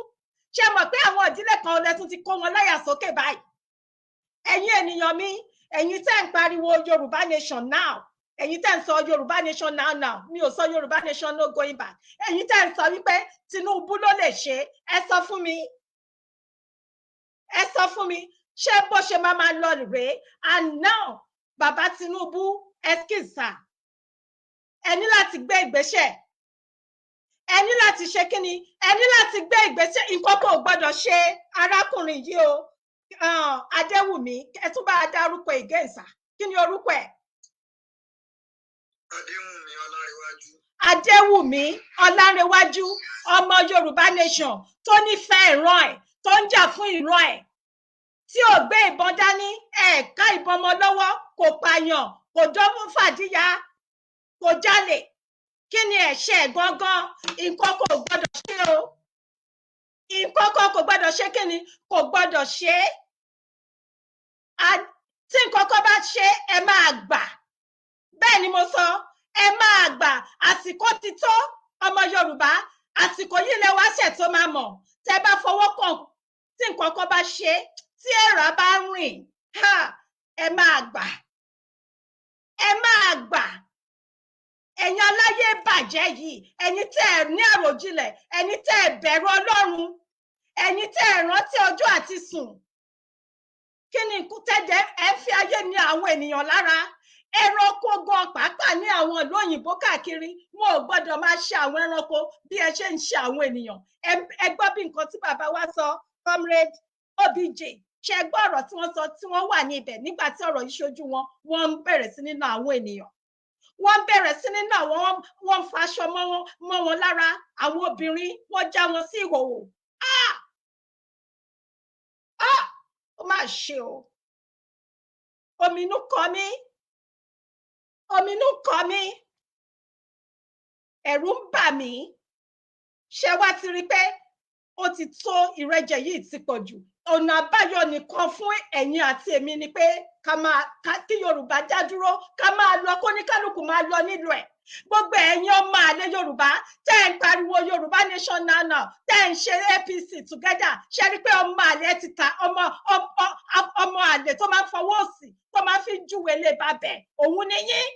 Ṣé mọ̀ pé àwọn ìdílé kan lẹ́tún ti kó wọn láyà sókè báyìí? Ẹ̀yin ènìyàn mi, ẹ̀yin tẹ́ ń pariwo Yorùbá nation now, ẹ̀yin tẹ́ ń sọ Yorùbá nation now, mi ò sọ Yorùbá nation no going back. Ẹ̀yin tẹ́ ń sọ wípé Tinubu ló lè ṣe, ẹ sọ fún mi. Ẹ sọ fún mi, ṣé bó ṣe máa lọ rèé? And now, Bàbá Tinubu, excuse, ẹ ní láti gbé ìgbésẹ̀. Ẹ ní láti ṣe kíni? Ẹ ní láti gbé ìgbésẹ̀. Nǹkan kò gbọdọ̀ ṣe arákùnrin yìí o. Adéwùmí, ẹ tún bá dárúkọ ìgéǹsà. Kí ni orúkọ ẹ̀? Adéwùmí Ọlárẹ̀wájú. Adéwùmí Ọlárẹ̀wájú, ọmọ Yorùbá nation tó nífẹ̀ẹ́ ìran ẹ̀, tó ń jà fún ìran ẹ̀, tí ò gbé ìbọn dání, ẹ̀ka ìbọn mọ́ lọ́wọ́, kò pààyàn, kò dọ́gbọ́n fàdíyà, kò jalè. Kí ni ẹ̀ṣẹ̀ gangan? Nǹkan kò gbọdọ̀ ṣe o. Nǹkan kan kò gbọdọ̀ ṣe, kí ni kò gbọdọ̀ ṣe. Tí nǹkan kan bá ṣe, ẹ máa gbà. Bẹ́ẹ̀ ni mo sọ, ẹ máa gbà. Àsìkò ti tó, ọmọ Yorùbá, àsìkò yìí lẹ wá ṣẹ̀ tó máa mọ̀. Tẹ́ bá fọwọ́ kàn, tí nǹkan kan bá ṣe, tí èèrà bá rìn, ẹ máa gbà. Ẹ máa gbà. Ẹ̀yin aláyé bàjẹ́ yìí, ẹ̀yin tẹ́ ẹ ní àròjinlẹ̀, ẹ̀yin tẹ́ ẹ bẹ̀rù Ọlọ́run, ẹ̀yin tẹ́ ẹ rántí ọjọ́ àti sùn. Kí ni ikú tẹ́jẹ́ ẹ fi ayé ní àwọn ènìyàn lára? Ẹranko gan pàápàá ní àwọn ìlú òyìnbó káàkiri, wọn ò gbọdọ̀ máa ṣe àwọn ẹranko bí ẹ ṣe ń ṣe àwọn ènìyàn. Ẹ gbọ́ bí nǹkan tí bàbá wa sọ, comrade Obj, ṣe gbọ́ ọ̀rọ̀ tí wọ́n sọ tí wọ́n wà ní ibẹ̀ nígbà tí ọ̀rọ̀ yìí ṣojú wọn, wọ́n ń bẹ̀rẹ̀ sí nínú àwọn ènìyàn. Wọ́n bẹ̀rẹ̀ sí nínú àwọn, wọ́n faṣọ mọ́ wọn lára, àwọn obìnrin wọ́n já wọn sí ìhòòhò. Ó mà ṣe o. Ominú kọ mí. Ominú kọ mí. Ẹ̀rù ń bà mí. Ṣé wá ti rí pé ó ti tó, ìrẹ́jẹ yìí ti pọ̀ jù? Ọ̀nà àbáyọ nìkan fún ẹ̀yin àti èmi ni pé kí Yorùbá dá dúró, ká máa lọ, kó ní kálukú máa lọ nílùú ẹ̀. Gbogbo ẹ̀yin ọmọ àlè Yorùbá tẹ́ ń pariwo Yorùbá nation now, tẹ́ ń ṣe APC together, ṣe rí pé ọmọ àlè ti ta, ọmọ àlè tó máa ń fọwọ́ sí, tó máa fi júwe lé babẹ̀, òun ni yín.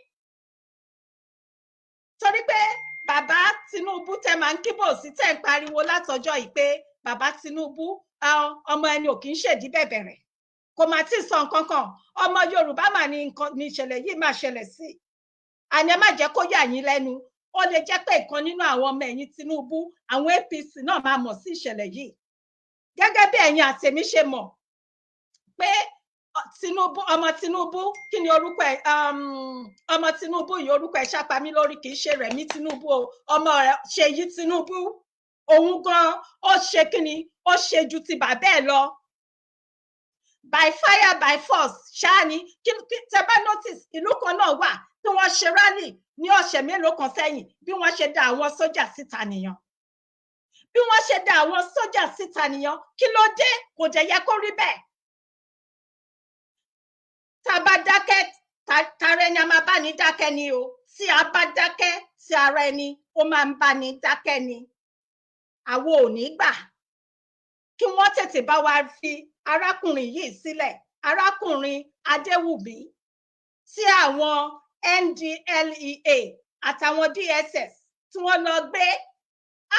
Torí pé bàbá Tinubu tẹ́ máa ń kíbò sí, tẹ́ ń pariwo látọjọ́ yìí pé bàbá Tinubu ọmọ ẹni ò kì í ṣèdí bẹ̀bẹ̀rẹ̀, kò má tí ì sọ nǹkan kan. Ọmọ Yorùbá mà ní nǹkan ní ìṣẹ̀lẹ̀ yìí máa ṣẹlẹ̀ sí. Àní ẹ má jẹ́ kó yà yín lẹ́nu. Ó lè jẹ́ pé ìkan nínú àwọn ọmọ ẹ̀yìn Tinubu, àwọn APC náà máa mọ̀ sí ìṣẹ̀lẹ̀ yìí. Gẹ́gẹ́ bí ẹ̀yin àtèmi ṣe mọ̀ pé Tinubu, ọmọ Tinubu, kí ni orúkọ ẹ̀? Ọmọ Tinubu yìí orúkọ ẹ̀ ṣàpá mi lórí, kì í ṣe Rẹ̀mí Tinubu o. Ọmọ rẹ̀ Ṣèyí Tinubu, òun gan ó ṣe kí ni, ó ṣe ju ti bàbá ẹ̀ lọ. By fire by force ṣáà ni. Tẹ́ bá notice, ìlú kan náà wà tí wọ́n ṣe rally ní ọ̀sẹ̀ mélòó kan sẹ́yìn, bí wọ́n ṣe dá àwọn sójà síta nìyẹn. Bí wọ́n ṣe dá àwọn sójà síta nìyẹn. Kí ló dé? Kò jẹ́ yẹ kó rí bẹ́ẹ̀. Tá a bá dákẹ́, tara ẹni a máa bá ní dákẹ́ ni o. Tí a bá dákẹ́, tí ara ẹni ó máa ń bá ní dákẹ́ ni. Àwa ò ní gbà kí wọ́n tètè bá wa fi arákùnrin yìí sílẹ̀, arákùnrin Adéwùmí, tí àwọn NDLEA àtàwọn DSS tí wọ́n lọ gbé.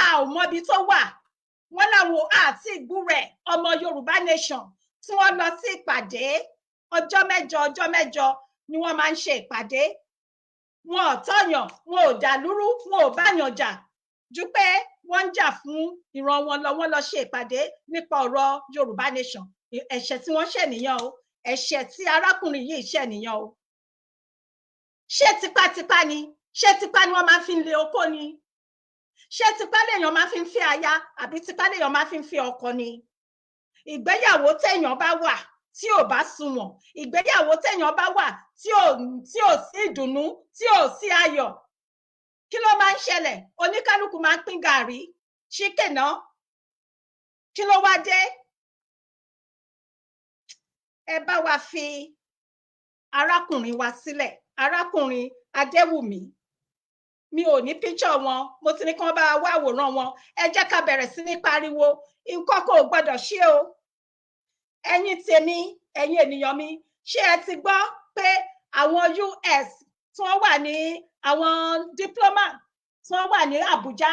A ò mọbi tó wà. Wọ́n láwọn àti ìgbúrẹ̀ ọmọ Yorùbá nation tí wọ́n lọ sí ìpàdé ọjọ́ mẹ́jọ ni wọ́n máa ń ṣe ìpàdé. Wọn ò tọ̀yàn, wọn ò dàlúrú, wọn ò báyàn jà, ju pé wọ́n ń jà fún ìran wọn lọ. Wọ́n lọ ṣe ìpàdé nípa ọ̀rọ̀ Yorùbá nation. Ẹ̀ṣẹ̀ tí wọ́n ṣẹ̀ nìyẹn o. Ẹ̀ṣẹ̀ tí arákùnrin yìí ṣẹ̀ nìyẹn o. Ṣé tipátipá ni? Ṣé tipá ni wọ́n máa fi ń lé oko ni? Ṣé tipá lèèyàn máa fi ń fi aya, àbí tipá lèèyàn máa fi ń fi ọkọ ni? Ìgbéyàwó téèyàn bá wà tí ò bá sunwọ̀n, ìgbéyàwó téèyàn bá wà tí ò sí ìdùnnú, tí ò sí ayọ̀, kí ló máa ń ṣẹlẹ̀? Oníkálukú máa ń pín gàrí, ṣíkèná. Kí ló wá dé? Ẹ bá wa fi arákùnrin wa sílẹ̀, arákùnrin Adéwùmí. mi ò ní picture wọn, mo ti ní kán bá wá àwòrán wọn. Ẹ jẹ́ ká bẹ̀rẹ̀ sí ní pariwo, nǹkan kò gbọdọ̀ ṣe o. Ẹ̀yin tèmi, ẹ̀yin ènìyàn mi, ṣé ẹ ti gbọ́ pé àwọn US tí wọ́n wà ní àwọn diplomat tí wọ́n wà ní Àbújá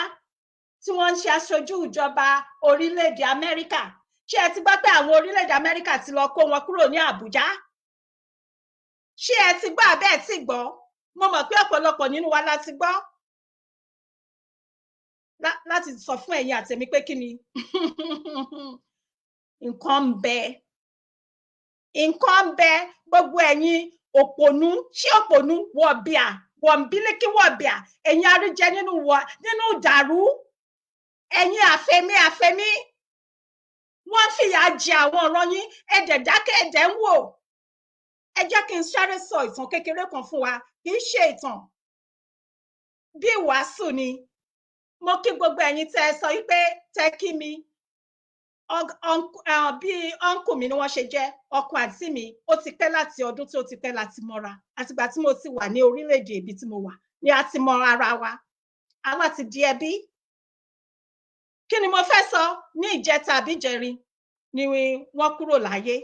tí wọ́n ń ṣe aṣojú ìjọba orílẹ̀-èdè Amẹ́ríkà, ṣé ẹ ti gbọ́ pé àwọn orílẹ̀-èdè Amẹ́ríkà ti lọ kó wọn kúrò ní Àbújá? Ṣé ẹ ti gbọ́ àbẹ́ ẹ ti gbọ́? Mo mọ̀ pé ọ̀pọ̀lọpọ̀ nínú wa la ti gbọ́. Láti sọ fún ẹ̀yin àtẹ̀mí pé kí ni nǹkan ń bẹ. Nǹkan ń bẹ, gbogbo ẹ̀yin òpònú, ṣé òpònú wọ̀bìà, wọ̀nbílíkì wọ̀bìà, ẹ̀yin aríjẹ nínú ìdàrú, ẹ̀yin àfẹ̀mí. Wọ́n fìyà jẹ àwọn ọ̀ràn yín, ẹ̀dẹ̀ dákẹ́ ẹ̀dẹ̀ ń wò. Ẹ jẹ́ kí n sáré sọ ìtàn kékeré kan fún wa, kì í ṣe ìtàn bí ìwàásù ni. Mo kí gbogbo ẹ̀yin tẹ́ ẹ sọ wípé tẹ́ kí mi, bí ọ̀nkù mi ni wọ́n ṣe jẹ́, ọkọ àǹtí mi, ó ti pẹ́ láti ọdún tí ó ti pẹ́ láti mọ́ra. Àtìgbà tí mo ti wà ní orílẹ̀-èdè ibi tí mo wà ni a ti mọ ara wa. Àwa ti di ẹbí. Kí ni mo fẹ́ sọ? Ní ìjẹta àbí ìjẹrin ni wọ́n kúrò láyé.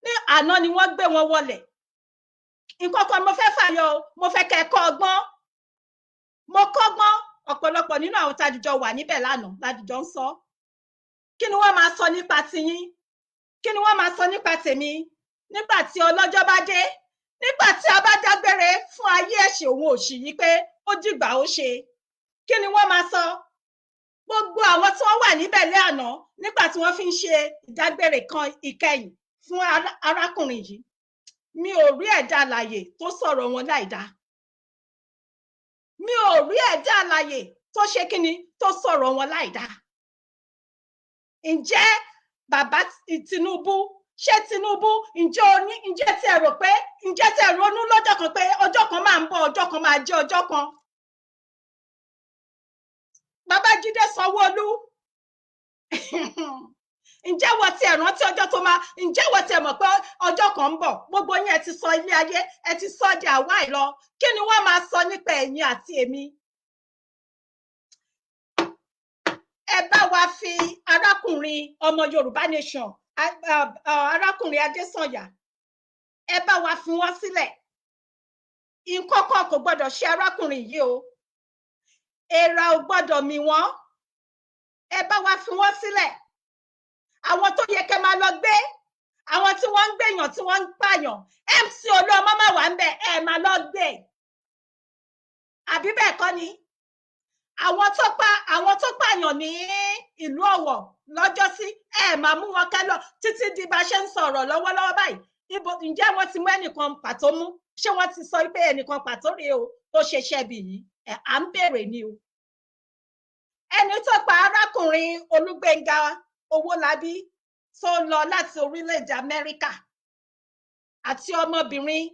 Ní àná ni wọ́n gbé wọn wọlẹ̀. Nǹkan kan mo fẹ́ fàyọ, mo fẹ́ kẹ́ kọ́ ọgbọ́n. Mo kọ́gbọ́n, ọ̀pọ̀lọpọ̀ nínú àwọn tàdìjọ wà níbẹ̀ lánàá ládìjọ ń sọ. Kí ni wọ́n máa sọ nípa tiyín? Kí ni wọ́n máa sọ nípa tèmi? Nígbà tí ọlọ́jọ́ bá dé, nígbà tí a bá dágbére fún ayé ẹ̀ṣẹ̀ òun òṣì yìí pé ó dìgbà ó ṣe. Kí ni wọ́n máa sọ? Gbogbo àwọn tí wọ́n wà níbẹ̀ lé àná nígbà tí wọ́n fi ń ṣe ìdágbére kan ìkẹyìn fún arákùnrin yìí, mi ò rí ẹ̀dá alààyè tó sọ̀rọ̀ wọn láìdá. Mi ò rí ẹ̀dá alààyè tó ṣe kíni tó sọ̀rọ̀ wọn láìdá. Ǹjẹ́ bàbá Tinubu, ṣé Tinubu, ǹjẹ́ tí ẹ rò pé, ǹjẹ́ tí ẹ ronú lọ́jọ́ kan pé ọjọ́ kan máa ń bọ̀, ọjọ́ kan máa jẹ́ ọjọ́ kan? Babájídé Sanwó-Olú, ǹjẹ́ wọ́n ti rántí ọjọ́ tó máa, ǹjẹ́ wọ́n ti mọ̀ pé ọjọ́ kan ń bọ̀? Gbogbo yín ẹ ti sọ ilé ayé, ẹ ti sọ di àwa ìlọ. Kí ni wọ́n máa sọ nípa ẹ̀yin àti èmi? Ẹ bá wa fi arákùnrin ọmọ Yorùbá Nation, arákùnrin Adésànyà, ẹ bá wa fi wọ́n sílẹ̀. Nǹkan kan kò gbọdọ̀ ṣe arákùnrin yìí o. Èèrà ò gbọdọ̀ mì wọ́n. Ẹ bá wa fi wọ́n sílẹ̀. Àwọn tó yẹ kẹ́ máa lọ gbé, àwọn tí wọ́n ń gbèyàn, tí wọ́n ń pààyàn, MC Olúọmọ máa wà ń bẹ̀, ẹ máa lọ gbé. Àbí bẹ́ẹ̀ kọ́ ni? Àwọn tó pààyàn ní ìlú Ọ̀wọ̀ lọ́jọ́sí, ẹ máa mú wọn kẹ́ lọ títí di bá ṣe ń sọ̀rọ̀ lọ́wọ́lọ́wọ́ báyìí. Ǹjẹ́ wọ́n ti mú ẹnìkan pàtó mú? Ṣé wọ́n ti sọ pé ẹnìkan pàtó rèé o tó ṣe ṣẹ́bi yìí? À ń béèrè ni o. Ẹni tó pa arákùnrin Olúgbénga Owólabí tó lọ láti orílẹ̀-èdè Amẹ́ríkà àti ọmọbìnrin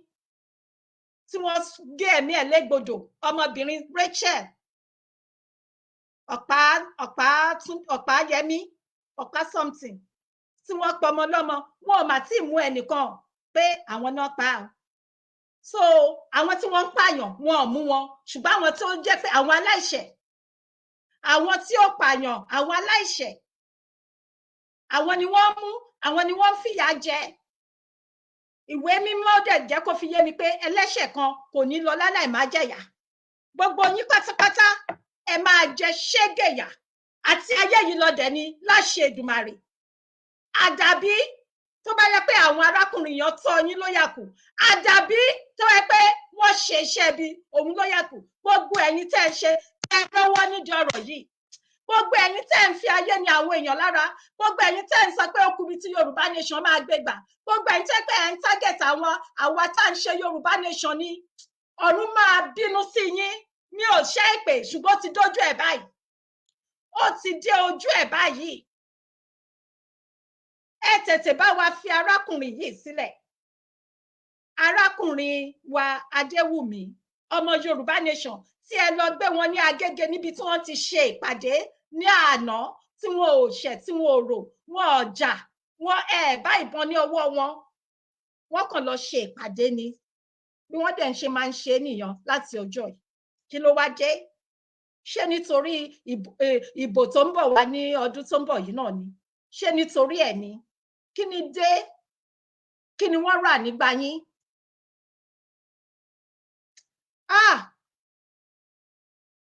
tí wọ́n gé ẹ̀mí ẹ̀ légbodò, ọmọbìnrin Rachel Ọ̀páyẹmí, ọ̀pá something, tí wọ́n pọ̀ ọmọ lọ́mọ, wọn ò mà tí ì mú ẹnìkan pé àwọn náà pa á. So àwọn tí wọ́n ń pààyàn wọn ò mú wọn, ṣùgbọ́n àwọn tó jẹ́ pé àwọn aláìṣẹ̀, àwọn tí ó pààyàn, àwọn aláìṣẹ̀, àwọn ni wọ́n mú, àwọn ni wọ́n fìyà jẹ. Ìwé mímọ́ dẹ̀ jẹ́ kó fi yé mi pé ẹlẹ́ṣẹ̀ kan kò ní lọ láláì má jẹ̀yà. Gbogbo yín pátápátá ẹ máa jẹ ṣégeyà àti ayé yìí lọ dẹ̀ ni láṣẹ Èdùmàrè. Àdàbí tó bá yẹ pé àwọn arákùnrin yẹn tọ́ yín ló yàkù, àdàbí tó yẹ pé wọ́n ṣe iṣẹ́ bí òun ló yàkù. Gbogbo ẹ̀yin tẹ́ ẹ ṣe tẹ́ ẹ lọ́wọ́ nídìí ọ̀rọ̀ yìí, gbogbo ẹ̀yin tẹ́ ẹ ń fi ayé ni àwọn èèyàn lára, gbogbo ẹ̀yin tẹ́ ẹ ń sọ pé okùnrin tí Yorùbá Nation máa gbé gbà, gbogbo ẹ̀yin tẹ́ pé ẹ ń target àwa tá à ń ṣe Yorùbá Nation ni, ọ̀run máa bínú sí yín. Mi ò ṣe èpè, ṣùgbọ́n ó ti dójú ẹ̀ báyìí, ó ti dé ojú ẹ̀ báyìí. Ẹ tètè bá wa fi arákùnrin yìí sílẹ̀. Arákùnrin wa Adéwùmí, ọmọ Yorùbá Nation, tí ẹ lọ gbé wọn ní Agége níbi tí wọ́n ti ṣe ìpàdé ní àná, tí wọn ò ṣẹ̀, tí wọn ò rò, wọn ò jà, wọn bá ìbọn ní ọwọ́ wọn, wọ́n kàn lọ ṣe ìpàdé ni bí wọ́n dẹ̀ ń ṣe máa ń ṣe nìyẹn láti ọjọ́ yìí. kí ló wá dé? Ṣé nítorí ìbò tó ń bọ̀ wá ní ọdún tó ń bọ̀ yìí náà ni? Ṣé nítorí ẹ̀ ni? Kí ni dé? Kí ni wọ́n rà nígbà yín?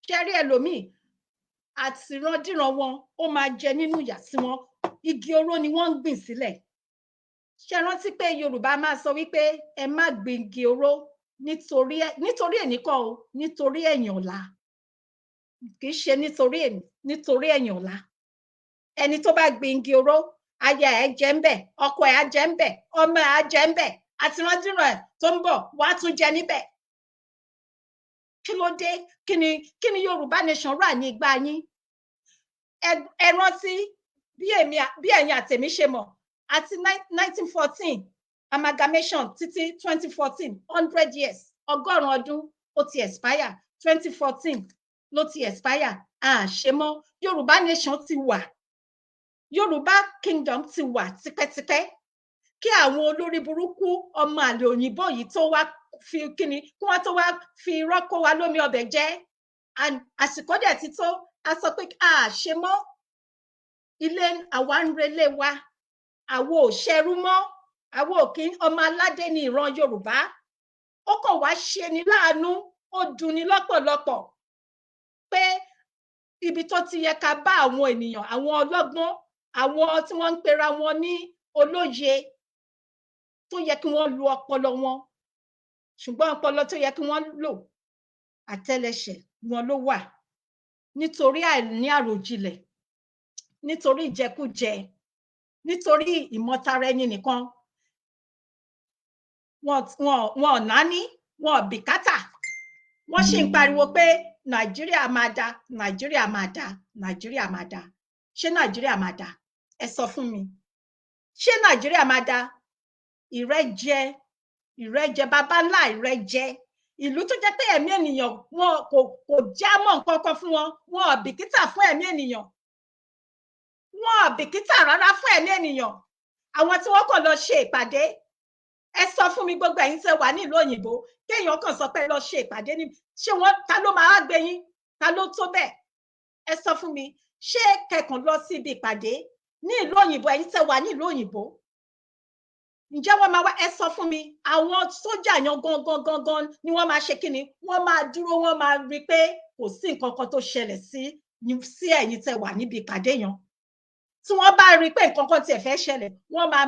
Ṣé rí ẹlòmíì àtìrandíran wọn ó máa jẹ nínú ìyà sí wọn. Igi oró ni wọ́n ń gbìn sílẹ̀. Ṣé rántí pé Yorùbá máa sọ wípé ẹ má gbin igi oró nítorí ẹnìkan o, nítorí ẹ̀yìn ọ̀la. Kì í ṣe nítorí ẹ̀yìn ọ̀la. Ẹni tó bá gbin igi oró, aya ẹ̀ jẹ ń bẹ̀, ọkọ ẹ̀ á jẹ ń bẹ̀, ọmọ ẹ̀ á jẹ ń bẹ̀, àtìrandíran ẹ̀ tó ń bọ̀ wá tún jẹ níbẹ̀. Kí ló dé? Kí ni Yorùbá nation rà ní ìgbà yín? Ẹ rántí bí ẹ̀yin àtèmi ṣe mọ̀ àti 1914 amalgamation títí 2014 100 years, 100 ọdún ó ti expire. 2014 ló ti expire. Ṣe mọ́. Yorùbá nation ti wà. Yorùbá kingdom ti wà tipẹ́tipẹ́ kí àwọn olórí burúkú ọmọ àlè òyìnbó yìí tó wá fi kíni kí wọ́n tó wá fi rọ́kó wa lómi ọbẹ̀ jẹ́. Àsìkò dẹ̀ ti tó, a sọ pé ṣe mọ́. Ilé àwa ń relé wa, àwa ò ṣẹrú mọ́, àwa ò kí ọmọ aládé ní ìran Yorùbá. Ó kàn wá ṣe ni láàánú, ó dùn ni lọ́pọ̀lọpọ̀ pé ibi tó ti yẹ ká bá àwọn ènìyàn, àwọn ọlọ́gbọ́n, àwọn tí wọ́n ń pera wọn ní olóye, tó yẹ kí wọ́n lo ọpọlọ wọn, ṣùgbọ́n ọpọlọ tó yẹ kí wọ́n lò àtẹ́lẹsẹ̀ wọn ló wà nítorí àìní àròjinlẹ̀, nítorí ìjẹkújẹ, nítorí ìmọ̀tara ẹni nìkan. Wọn ò náání, wọn ò bìkátà. Wọ́n sì ń pariwo pé Nàìjíríà máa dá, Nàìjíríà máa dá, Nàìjíríà máa dá. Ṣé Nàìjíríà máa dá? Ẹ sọ fún mi. Ṣé Nàìjíríà máa dá? Ìrẹ́jẹ bàbá ńlá ìrẹ́jẹ. Ìlú tó jẹ́ pé ẹ̀mí ènìyàn wọn kò já mọ́ nǹkan kan fún wọn. Wọn ò bìkítà fún ẹ̀mí ènìyàn. Wọn ò bìkítà rárá fún ẹ̀mí ènìyàn. Àwọn tí wọ́n kàn lọ ṣe ìpàdé. Ẹ sọ fún mi gbogbo ẹ̀yin tẹ́ wà nílùú òyìnbó, kéèyàn kàn sọ pé lọ ṣe ìpàdé ní ṣé wọ́n ta ló máa gbé yín? Ta ló tó bẹ́ẹ̀? Ẹ sọ fún mi, ṣé kẹkàn lọ sí ibi ìpàdé ní ìlú òyìnbó, ẹ̀yin tẹ́ wà nílùú òyìnbó? Ǹjẹ́ wọ́n máa wá? Ẹ sọ fún mi, àwọn sójà yan gangan ni wọ́n máa ṣe kí ni? Wọ́n máa dúró, wọ́n máa rí pé kò sí nǹkan kan tó ṣẹlẹ̀ sí ẹ̀yin tẹ́ wà níbi ìpàdé yan. Tí wọ́n bá rí pé nǹkan kan tiẹ̀ fẹ́ ṣẹlẹ̀, wọ́n máa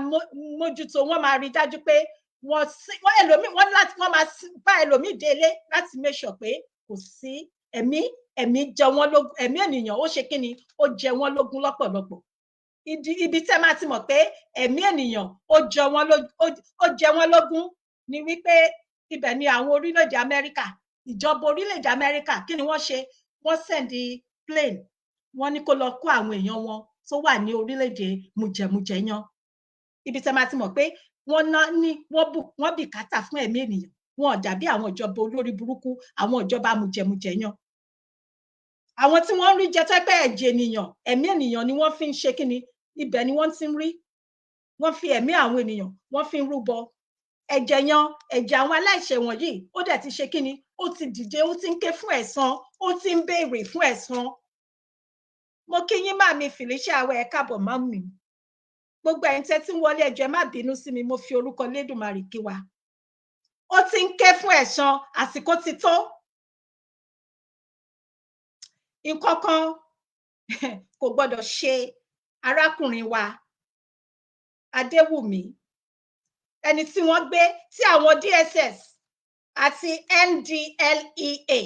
mójútó, wọ́n máa rí dájú pé wọ́n máa bá ẹlòmíì délé láti make sure pé kò sí ẹ̀mí jẹ wọ́n lógún, ẹ̀mí ènìyàn ó ṣe kí ni? Ó jẹ wọ́n lógún lọ́pọ̀lọpọ̀. Ibi tẹ́ máa ti mọ̀ pé ẹ̀mí ènìyàn ó jẹ wọ́n lógún ni wípé ibẹ̀ ni àwọn orílẹ̀-èdè Amẹ́ríkà, ìjọba orílẹ̀-èdè Amẹ́ríkà, kí ni wọ́n ṣe? Wọ́n send plane, wọ́n ní kó lọ kó àwọn èèyàn wọn tó wà ní orílẹ̀-èdè mùjẹ̀mùjẹ yan. Ibi tẹ́ máa ti mọ̀ pé wọ́n bìkátà fún ẹ̀mí ènìyàn. Wọn ò dàbí àwọn ìjọba olórí burúkú, àwọn ìjọba mùjẹ̀mùjẹ yan. Àwọn tí wọ́n ń rí jẹ tó pé ẹ̀jẹ̀ ènìyàn, ẹ̀mí ènìyàn ni wọ́n fi ń ṣe kí ni? Ibẹ̀ ni wọ́n ti ń rí. Wọ́n fi ẹ̀mí àwọn ènìyàn, wọ́n fi ń rúbọ. Ẹ̀jẹ̀ yan, ẹ̀jẹ̀ àwọn aláìṣẹ̀ wọ̀nyí, ó dẹ̀ ti ṣe kí ni? Ó ti dìde, ó ti ń ké fún ẹ̀san, ó ti ń béèrè fún ẹ̀san. Mo kí yín Màmí Felicia Awẹ, ẹ káàbọ̀ mami. Gbogbo ẹ̀yin tẹ́ tí ń wọlé ẹjọ́ ẹ má bínú sí mi, mo fi orúkọ Lédùmarè kí wa. Ó ti ń ké fún ẹ̀san, àsìkò ti tó. Nǹkan kan kò gbọdọ̀ ṣe arákùnrin wa Adéwùmí, ẹni tí wọ́n gbé, tí àwọn DSS àti NDLEA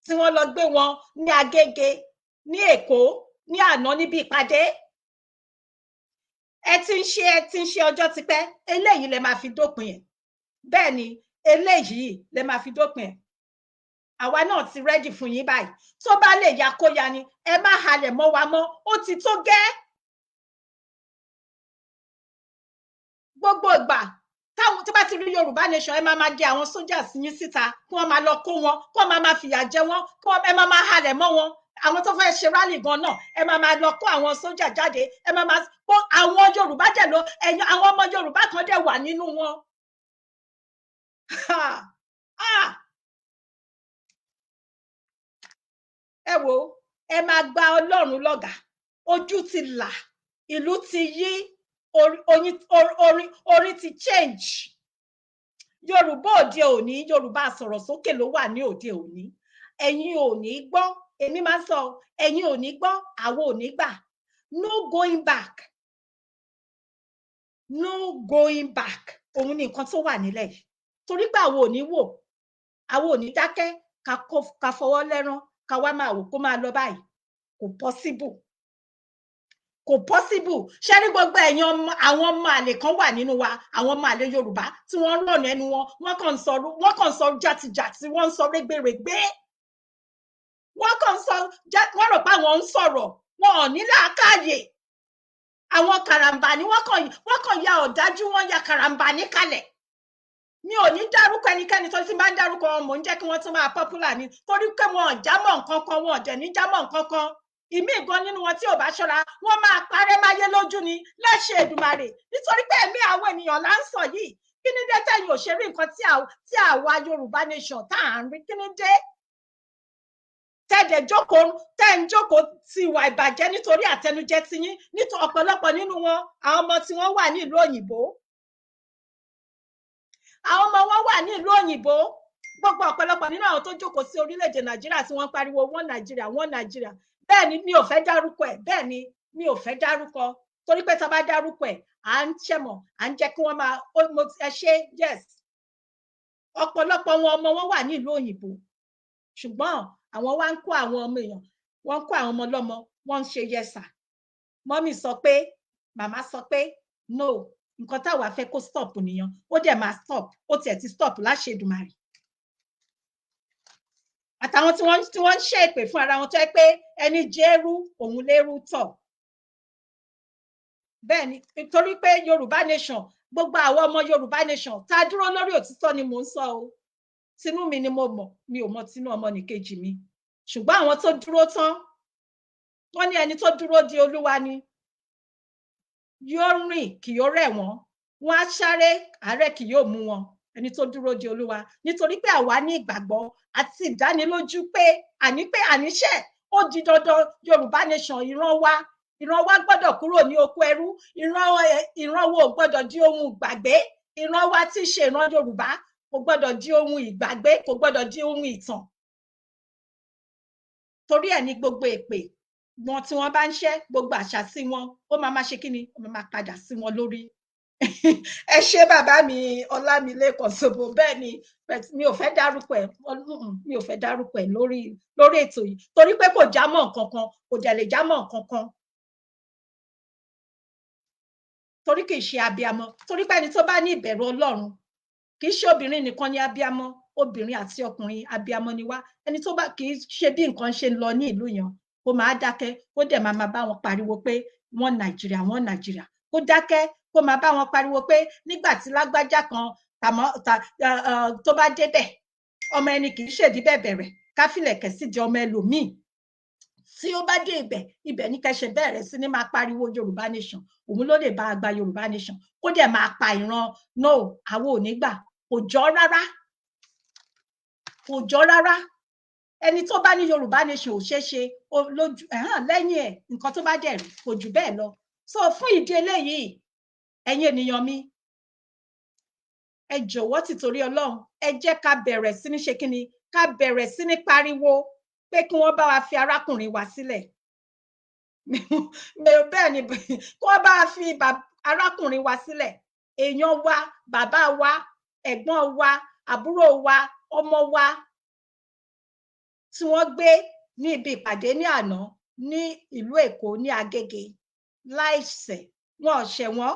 tí wọ́n lọ gbé wọn ní Agege ní Èkó ní àná níbi ìpàdé. Ẹ ti ń ṣe ọjọ́ tipẹ́, eléyìí lẹ máa fi dópin ẹ̀. Bẹ́ẹ̀ ni, eléyìí lẹ máa fi dópin ẹ̀. Àwa náà ti rẹ́dì fún yín báyìí. Tó bá lè ya kó ya ni, ẹ má halẹ̀ mọ́ wa mọ́, ó ti tó gẹ́. Gbogbo ìgbà táwọn tó bá ti rí Yorùbá nation, ẹ máa di àwọn sójà sí yín síta, kí wọ́n máa lọ kó wọn, kí wọ́n máa fìyà jẹ wọ́n, kí ẹ máa halẹ̀ mọ́ wọn. Àwọn tó fẹ́ ṣe rálì gan náà, ẹ máa lọ kó àwọn sójà jáde, ẹ máa kó àwọn Yorùbá dẹ̀ lọ, àwọn ọmọ Yorùbá kan dẹ̀ wà nínú wọn. wò ẹ máa gba Ọlọ́run lọ́gàá, ojú ti là, ìlú ti yí, orí ti change. Yorùbá òde òní, Yorùbá sọ̀rọ̀ sókè ló wà ní òde òní. Ẹ̀yin ò ní gbọ́, èmi máa ń sọ, ẹ̀yin ò ní gbọ́, àwa ò ní gbà. No going back. No going back. Òun ni nǹkan tó wà nílẹ̀ yìí. Torí pé àwa ò ní wò, àwa ò ní dákẹ́ ká fọwọ́ lẹ́rán ká wá máa wò kó máa lọ báyìí. Kò possible. Kò possible. Ṣé ní gbogbo ẹ̀yin àwọn ọmọ àlè kan wà nínú wa, àwọn ọmọ àlè Yorùbá tí wọ́n rọ̀ ẹnu wọn, wọ́n kàn sọ jàtìjàtì, wọ́n ń sọ rẹ́gbẹ̀rẹ́gbẹ́. Wọ́n rò pé àwọn ń sọ̀rọ̀, wọn ò ní làákàyè. Àwọn karambani wọ́n kàn ya ọ̀dájú, wọ́n ya karambani kalẹ̀. Mi ò ní dárúkọ ẹnikẹ́ni tó ti máa ń dárúkọ wọn, mò ń jẹ́ kí wọ́n tún máa popular ni, torí pé wọn ò jámọ́ nǹkan kan, wọn ò dẹ̀ ní jámọ́ nǹkan kan. Ìmí gan nínú wọn tí ò bá ṣọ́ra, wọ́n máa parẹ́ máyé lójú ni láṣẹ Èdùmàrè, nítorí pé ẹ̀mí àwọn ènìyàn là ń sọ yìí. Kí ni dé tẹ̀yin ò ṣe rí nǹkan tí àwa Yorùbá nation tá à ń rí? Kí ni dé tẹ́ ń jókòó ti ìwà ìbàjẹ́ nítorí àtẹnujẹ ti yín? Nítorí ọ̀pọ̀lọpọ̀ nínú wọn, àwọn ọmọ tí wọ́n wà ní ìlú òyìnbó, àwọn ọmọ wọn wà ní ìlú òyìnbó, gbogbo ọ̀pọ̀lọpọ̀ nínú àwọn tó jókòó sí orílẹ̀-èdè Nàìjíríà tí wọ́n pariwo wọ́n Nàìjíríà, wọ́n Nàìjíríà. Bẹ́ẹ̀ ni mi ò fẹ́ dárúkọ ẹ̀, bẹ́ẹ̀ ni mi ò fẹ́ dárúkọ, torí pé tá bá dárúkọ ẹ̀ à ń ṣẹ̀mọ̀, à ń jẹ́ kí wọ́n máa ẹ ṣe yes. Ọ̀pọ̀lọpọ̀ wọn ọmọ wọn wà ní ìlú òyìnbó, ṣùgbọ́n àwọn wá ń kó àwọn ọmọ èèyàn, wọ́n ń kó àwọn ọmọ lọ́mọ, wọ́n ń ṣe yẹsà. Mọ́mì sọ pé, màmá sọ pé no, nǹkan táwa fẹ́ kó stop nìyẹn, ó dẹ̀ máa stop, ó tiẹ̀ ti stop láṣẹ Èdùmàrè. Àtàwọn tí wọ́n ń ṣe èpè fún ara wọn tó yẹ pé ẹni jẹ́rú òun lérú tọ̀. Bẹ́ẹ̀ ni, nítorí pé Yorùbá nation, gbogbo àwọn ọmọ Yorùbá nation tá a dúró lórí òtítọ́ ni mò ń sọ o. Tinú mi ni mo mọ̀, mi ò mọ tinú ọmọnìkejì mi. Ṣùgbọ́n àwọn tó dúró tán, wọ́n ní ẹni tó dúró di Olúwa ni yóò rìn kì yóò rẹ̀ wọ́n, wọ́n á sáré àárẹ̀ kì yóò mú wọn. Ẹni tó dúró di Olúwa, nítorí pé àwa ní ìgbàgbọ́ àti ìdánilójú pé àníṣe ó di dandan Yorùbá nation, ìran wa gbọ́dọ̀ kúrò ní oko ẹrú, ìran wo gbọ́dọ̀ di ohun ìgbàgbé, ìran wa tí ṣe ìran Yorùbá kò gbọ́dọ̀ di ohun ìgbàgbé, kò gbọ́dọ̀ di ohun ìtàn. Torí ẹ̀ ní gbogbo èpè wọn tí wọ́n bá ń ṣẹ́, gbogbo àṣà sí wọn, ó máa ṣe kí ni, ó máa padà sí wọn lórí. Ẹ ṣé bàbá mi Ọlámilékan Ṣòbò. Bẹ́ẹ̀ ni, mi ò fẹ́ dárúkọ ẹ̀ lórí ètò yìí, torí pé kò jámọ́ nǹkan kan, kò dẹ̀ lè jámọ́ nǹkan kan, torí kì í ṣe abiyamọ. Torí pé ẹni tó bá ní ìbẹ̀rù Ọlọ́run, kì í ṣe obìnrin nìkan ni abiyamọ, obìnrin àti ọkùnrin abiyamọ ni wá. Ẹni tó bá kì í ṣe bí nǹkan ṣe ń lọ ní ìlú yẹn, kó máa dákẹ́, kó dẹ̀ máa bá wọn pariwo pé wọ́n Nàìjíríà, wọ́n Nàìjíríà, kó dákẹ́, kó máa bá wọn pariwo pé nígbà tí lágbájá kan tó bá débẹ̀, ọmọ ẹni kì í ṣèdí bẹ̀bẹ̀rẹ̀ káfílẹ̀kẹ̀ sí di ọmọ ẹlòmíì. Tí ó bá dé ibẹ̀ ní kẹ́ṣẹ̀ bẹ̀rẹ̀ sí ní máa pariwo Yorùbá nation, òun ló lè bá a gba Yorùbá nation, kó dẹ̀ máa pa ìran. No, àwọn ò ní gbà. Kò jọ rárá, kò jọ rárá. Ẹni tó bá ní Yorùbá nation ò ṣeé ṣe lójú lẹ́yìn ẹ̀ nǹkan tó bá dẹ̀ rí kò jù bẹ́ẹ̀ lọ. So fún ìdí eléyìí, ẹ̀yin ènìyàn mi, ẹ jọ̀wọ́ tìtorí Ọlọ́run, ẹ jẹ́ ká bẹ̀rẹ̀ sí ní ṣe kí ni, ká bẹ̀rẹ̀ sí ní pariwo pé kí wọ́n bá wa fi arákùnrin wa sílẹ̀. Bẹ́ẹ̀ ni, kí wọ́n bá wa fi arákùnrin wa sílẹ̀. Èèyàn wa, bàbá wa, ẹ̀gbọ́n wa, àbúrò wa, ọmọ wa tí wọ́n gbé ní ibi ìpàdé ní àná ní ìlú Èkó ní Agege láìṣẹ̀, wọn ò ṣẹ̀ wọ́n,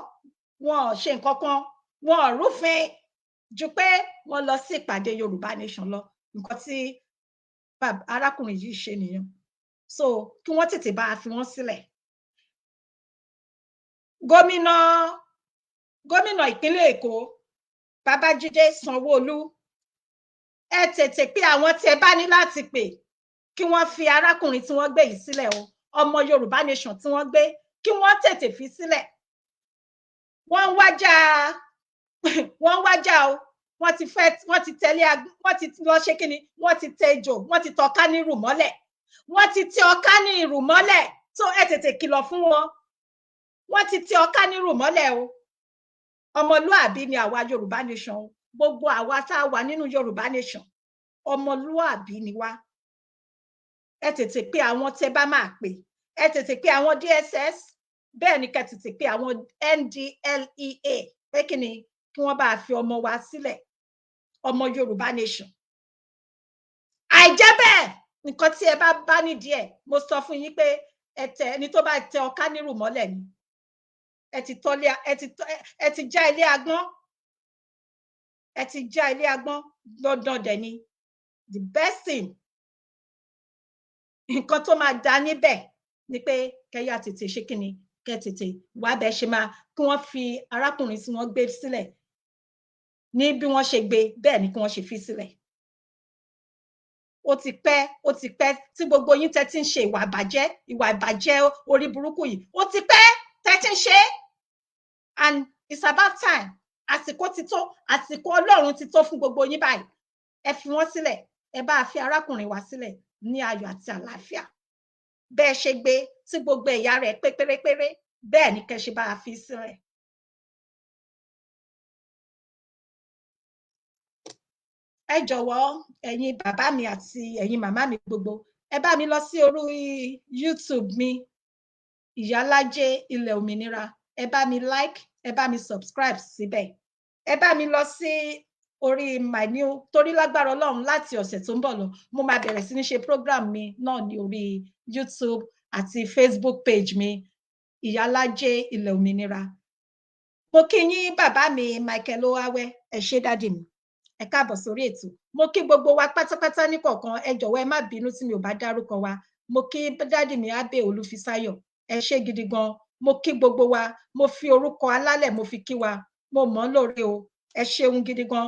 wọn ò ṣe nǹkan kan, wọn ò rúfin ju pé wọ́n lọ sí ìpàdé Yorùbá nation lọ. Nǹkan tí arákùnrin yìí ṣe nìyẹn. So kí wọ́n tètè bá a fi wọ́n sílẹ̀. Gómìnà ìpínlẹ̀ Èkó Babájídé Sanwó-Olú, ẹ tètè pé àwọn tí ẹ bá ní láti pè kí wọ́n fi arákùnrin tí wọ́n gbé yìí sílẹ̀ o, ọmọ Yorùbá nation tí wọ́n gbé, kí wọ́n tètè fi sílẹ̀. Wọ́n ń wájà o, wọ́n ti tẹ̀lé, wọ́n ti lọ ṣe kíni, wọ́n ti tẹ ejò, wọ́n ti tọ kánírù mọ́lẹ̀. wọ́n ti tẹ ọká ní ìrù mọ́lẹ̀ tó ẹ tètè kìlọ̀ fún wọn. Wọ́n ti tẹ ọká ní ìrù mọ́lẹ̀ o. Ọmọlúàbí ni àwa Yorùbá nation o. Gbogbo àwa tá a wà nínú Yorùbá nation ọmọlúàbí ni wá. Ẹ tètè pé àwọn tẹ́ bá máa pè. Ẹ tètè pé àwọn DSS, bẹ́ẹ̀ ni kẹ́ tètè pé àwọn NDLEA pé kí ni kí wọ́n bá fi ọmọ wa sílẹ̀, ọmọ Yorùbá nation. Àìjẹ́ bẹ́ẹ̀ nǹkan tí ẹ bá nídìí ẹ̀, mo sọ fún yín pé ẹni tó bá tẹ ọká nírù mọ́lẹ̀ ni. Ẹ ti já ilé agbọ́n. Ẹ ti já ilé agbọ́n dandan dẹ̀ ni. The best thing nǹkan tó máa dá níbẹ̀ ni pé kẹ́yà tètè ṣe kí ni, kẹ́ tètè wá bẹ́ẹ̀ ṣe máa kí wọ́n fi arákùnrin tí wọ́n gbé sílẹ̀ ní bí wọ́n ṣe gbé bẹ́ẹ̀ ni kí wọ́n ṣe fi sílẹ̀. Ó ti pẹ́ tí gbogbo yín tẹ́ ti ń ṣe ìwà ìbàjẹ́ orí burúkú yìí. Ó ti pẹ́ tẹ́ ti ń ṣe, and it's about time. Àsìkò ti tó, àsìkò Ọlọ́run ti tó fún gbogbo yín báyìí. Ẹ fi wọ́n sílẹ̀, ẹ bá fi arákùnrin wa sílẹ̀ ní ayọ̀ àti àlàáfíà. Bẹ́ẹ̀ ṣe gbé tí gbogbo ẹ̀yà rẹ̀ pé pérépéré, bẹ́ẹ̀ ni kẹ́ ṣe bá fi sílẹ̀. Ẹ jọ̀wọ́ ẹ̀yin bàbá mi àti ẹ̀yin màmá mi gbogbo, ẹ bá mi lọ sí orí YouTube mi, Ìyálájé Ilẹ̀ Òmìnira. Ẹ bá mi like, ẹ bá mi subscribe síbẹ̀. Ẹ bá mi lọ sí orí my new, torí lágbára Ọlọ́run láti ọ̀sẹ̀ tó ń bọ̀ lọ, mo máa bẹ̀rẹ̀ sí ní ṣe program mi náà ní orí YouTube àti Facebook page mi, Ìyálájé Ilẹ̀ Òmìnira. Mo kí yín bàbá mi Michael Owawe, ẹ ṣé dádì mi. Ẹ káàbọ̀ sórí ètò. Mo kí gbogbo wa pátápátá ní kọ̀ọ̀kan. Ẹ jọ̀wọ́ ẹ má bínú tí mi ò bá dárúkọ wa. Mo kí dádì mi Abe Olúfisáyọ̀. Ẹ ṣé gidi gan. Mo kí gbogbo wa. Mo fi orúkọ alálẹ̀ mo fi kí wa. Mo mọ̀ lóore o. Ẹ ṣeun gidi gan.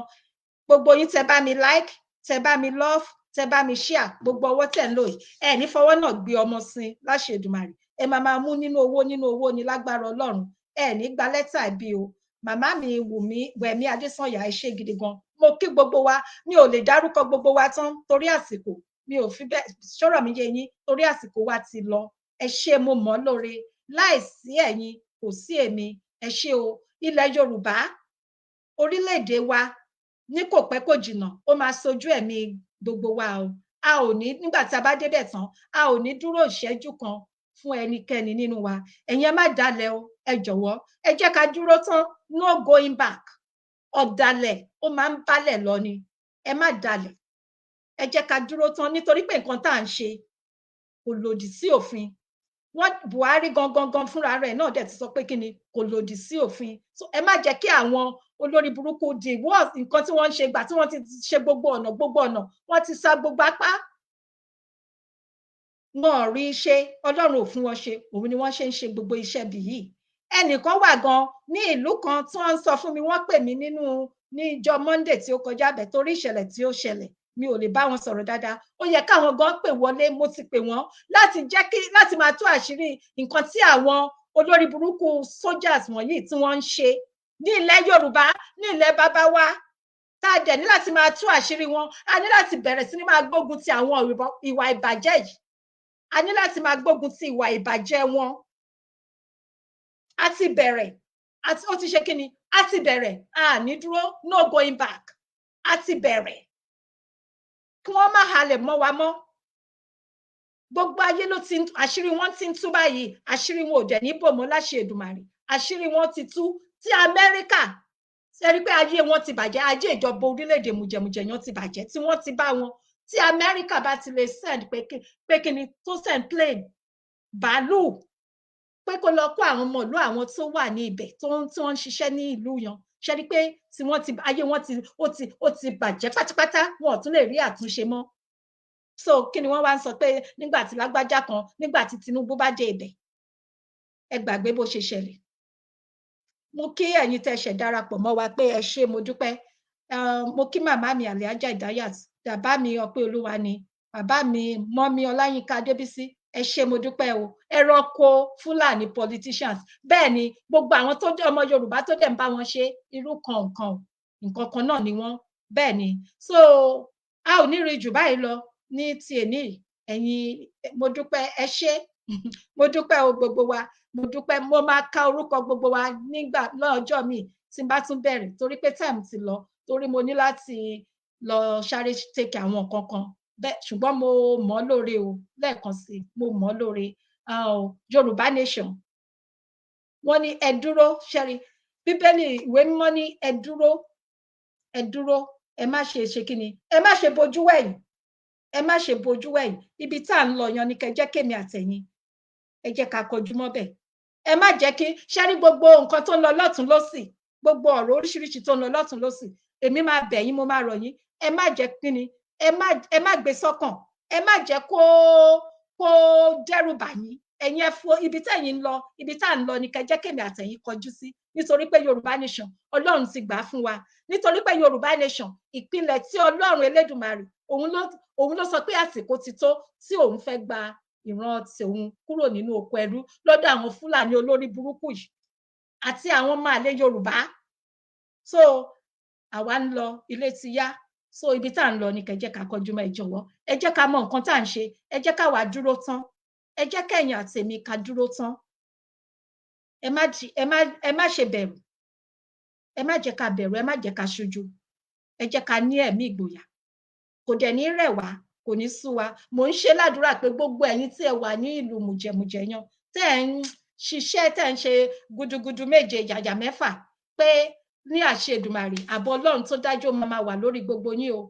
Gbogbo yín tẹ́ bá mi like, tẹ́ bá mi love, tẹ́ bá mi share, gbogbo ọwọ́ tẹ́ ń lò yìí. Ẹ ní fọwọ́ náà gbé ọmọ sin láṣẹ Èdùmàrè. Ẹ máa mú nínú owó ní lágbára Ọlọ́run. Ẹ ní gba lẹ́tà bí o. Màmá mi Wẹ̀mí Adésànyà, ẹ ṣé gidi gan. Mo kí gbogbo wa, mi ò lè dárúkọ gbogbo wa tán torí àsìkò. Mi ò fi bẹ́ẹ̀ sọ̀rọ̀ mi yé yín torí àsìkò wa ti lọ. Ẹ ṣé mo mọ̀ lóore. Láìsí ẹ̀yin kò sí èmi. Ẹ ṣé o. Ilẹ̀ Yorùbá, orílẹ̀-èdè wa ní kò pẹ́ kò jìnnà, ó máa sojú ẹ̀mí gbogbo wa o. A ò ní, nígbà tí a bá débẹ̀ tán, a ò ní dúró ìṣẹ́jú kan fún ẹnikẹ́ni nínú wa. Ẹ̀yin ẹ má dalẹ̀ o. Ẹ jọ̀wọ́, ẹ jẹ́ ká dúró tán. No going back. Ọ̀dàlẹ̀ ó máa ń bálẹ̀ lọ ni. Ẹ má dalẹ̀. Ẹ jẹ́ ká dúró tán nítorí pé nǹkan tá à ń ṣe kò lòdì sí òfin. Buhari gangan fúnra rẹ̀ náà dẹ̀ ti sọ pé kí ni kò lòdì sí òfin. So ẹ má jẹ́ kí àwọn olórí burúkú di wọ́n nǹkan tí wọ́n ń ṣe gbà tí wọ́n ti ṣe gbogbo ọ̀nà wọ́n ti sa gbogbo apá. Wọn ò rí ṣe, Ọlọ́run ò fún wọn ṣe, òun ni wọ́n ṣe ń ṣe gbogbo iṣẹ́ bí yìí. Ẹnìkan wà gan ní ìlú kan tí wọ́n ń sọ fún mi, wọ́n pè mí ní ìjọ Monday tí ó kọjá bẹ̀ torí ìṣẹ̀lẹ̀ tí ó ṣẹlẹ̀. Mi ò lè bá wọn sọ̀rọ̀ dáadáa. Ó yẹ káwọn gan pè wọlé, mo ti pè wọ́n láti máa tú àṣírí nǹkan tí àwọn olórí burúkú soldiers wọ̀nyí tí wọ́n ń ṣe ní ilẹ̀ Yorùbá, ní ilẹ̀ bàbá wa. Tá a dẹ̀ ní láti máa tú àṣírí wọn. A ní láti bẹ̀rẹ̀ sí ní máa gbógun ti àwọn ìwà ìbàjẹ́ yìí. A ní láti máa gbógun ti ìwà ìbàjẹ́ wọn. A ti bẹ̀rẹ̀, ó ti ṣe kí ni? A ti bẹ̀rẹ̀, a ní dúró, no going back. A ti bẹ̀rẹ̀. Kí wọ́n má halẹ̀ mọ́ wa mọ́. Gbogbo ayé ló ti àṣírí wọn ti ń tú báyìí. Àṣírí wọn ò dẹ̀ ní bò mọ́ láṣẹ Èdùmàrè. Àṣírí wọn ti tú. Tí Amẹ́ríkà ṣe rí pé ayé wọn ti bàjẹ́, ayé ìjọba orílẹ̀-èdè mùjẹ̀mùjẹ̀ yẹn ti bàjẹ́, tí wọ́n ti bá wọn. Tí Amẹ́ríkà bá ti lè send pé kí ni tó send plane, bàálù, pé kó lọ kó àwọn ọmọ ìlú àwọn tó wà ní ibẹ̀ tí wọ́n ń ṣiṣẹ́ ní ìlú yẹn. Ṣe rí pé tí wọ́n ti ayé wọn ó ti bàjẹ́ pátápátá, wọn ò tún lè rí àtúnṣe mọ́. So kí ni wọ́n wá ń sọ pé nígbà tí lágbájá kan, nígbà tí Tinubu bá dé ibẹ̀, ẹ gbàgbé bó ṣe ṣẹlẹ̀. Mo kí ẹ̀yin tẹ́ ṣẹ̀ darapọ̀ mọ́ wa pé ẹ ṣé mo dúpẹ́. Mo kí màmá mi Alhaja Idayat, bàbá mi Ọpẹ́ Olúwa ni, bàbá mi mọ́mí Ọláyínká Adébísí, ẹ ṣé mo dúpẹ́ o. Ẹranko Fúlàní politicians, bẹ́ẹ̀ ni gbogbo àwọn tó jẹ́ ọmọ Yorùbá tó dẹ̀ ń bá wọn ṣe irú nǹkan kan náà ni wọ́n, bẹ́ẹ̀ ni. So a ò ní rí jù báyìí lọ ní ti èní. ẹ̀yin mo dúpẹ́ ẹ ṣé mo dúpẹ́ o gbogbo wa mo dúpẹ́ mo máa ka orúkọ gbogbo wa nígbà lọ́jọ́ mi tí n bá tún bẹ̀rẹ̀ torí pé time ti lọ torí mo ní láti lọ sáré take àwọn nǹkan kan bẹ́ẹ̀ ṣùgbọ́n mo mọ̀ ọ́ lóore o lẹ́ẹ̀kan sí mo mọ̀ ọ́ lóore Yorùbá nation wọ́n ní ẹ dúró ṣẹ́rí bíbélì ìwé mímọ́ ní ẹ dúró ẹ má ṣe ṣe kí ni ẹ má ṣe bojú wẹ̀yìn ẹ má ṣe bojú wẹ̀yìn ibi tá à ń lọ yan ni kẹ́ jẹ́ kémi àtẹ̀yin ẹ jẹ́ ká kọjú mọ́bẹ̀ ẹ má jẹ́ kí ṣẹ́rí gbogbo nǹkan tó ń lọ lọ́tún lọ́sì gbogbo ọ̀rọ̀ oríṣiríṣi tó ń lọ lọ́tún lọ́sì èmi máa bẹ̀ yín mo máa rọ̀ yín ẹ má jẹ́ kí ni ẹ má gbé sọ́kàn ẹ má jẹ́ kó dẹ́rù bà yín ẹ̀yin ẹ fo ibi tẹ́yin ń lọ ibi tá à ń lọ ni kẹ́ jẹ́ kémi àtẹ̀yin kọjú sí nítorí pé Yorùbá nation Ọlọ́run ti gbà fún wa nítorí pé Yorùbá nation ìpìlẹ̀ tí Ọlọ́run Elédùmarè òun ló sọ pé àsìkò ti tó tí òun fẹ́ gba ìran tòun kúrò nínú oko ẹrú lọ́dọ̀ àwọn Fúlàní olórí burúkú yìí àti àwọn ọmọ àlè Yorùbá so àwa ń lọ ilé ti yá so ibi tá à ń lọ ni kẹ́ jẹ́ ká kọjú mọ́ ẹ jọ̀wọ́ ẹ jẹ́ ká mọ nǹkan tá à ń ṣe ẹ jẹ́ ká wá dúró tán ẹ jẹ́ kẹ́yìn àtèmi ká dúró tán ẹ má ṣe bẹ̀rù ẹ má jẹ́ ká bẹ̀rù ẹ má jẹ́ ká ṣojú ẹ jẹ́ ká ní ẹ̀mí ìgboyà kò dẹ̀ ní rẹ̀ wá kò ní sú wa mò ń ṣe ládùúrà pé gbogbo ẹ̀yin tí ẹ wà ní ìlú mùjẹmùjẹ yan tẹ́ ẹ ń ṣiṣẹ́ tẹ́ ẹ ń ṣe gudugudu méje yàyà mẹ́fà pé ní àṣẹ Èdùmàrè àbọ̀ Ọlọ́run tó dájú máa wà lórí gbogbo yín o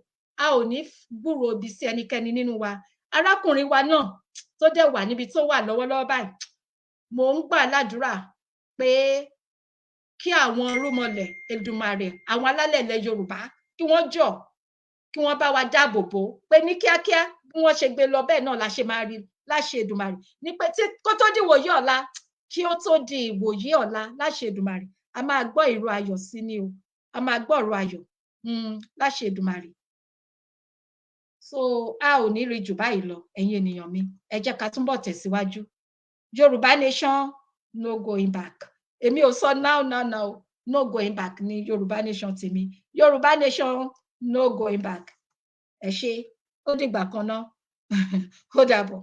a ò ní gbúròó ibi sí ẹnikẹ́ni nínú wa arákùnrin wa náà tó dẹ̀ wà níbi tó wà lọ́wọ́lọ́wọ́ báyìí mò ń gbà ládùúrà pé kí àwọn rúmọlẹ̀ Èdùmàrè àwọn alálẹ̀ ilẹ̀ Yorùbá kí wọ́n jọ̀ kí wọ́n bá wa dáàbò bò pé ní kíákíá bí wọ́n ṣe gbé lọ bẹ́ẹ̀ náà la ṣe máa rí láṣẹ Èdùmàrè ní pé tí kó tó di ìwòyí ọ̀la kí ó tó di ìwòyí ọ̀la láṣẹ Èdùmàrè a máa gbọ́ ìró ayọ̀ sí ni o a máa gbọ́ ìró ayọ̀ láṣẹ Èdùmàrè so a ò ní rí jù báyìí lọ ẹ̀yin ènìyàn mi ẹ jẹ́ ká túbọ̀ tẹ̀síwájú Yorùbá nation no going back èmi ò sọ now no going back ní Yorùbá nation tèmi Yorùbá nation no going back ẹ ṣé ó dìgbà kan náà ó dàbọ̀.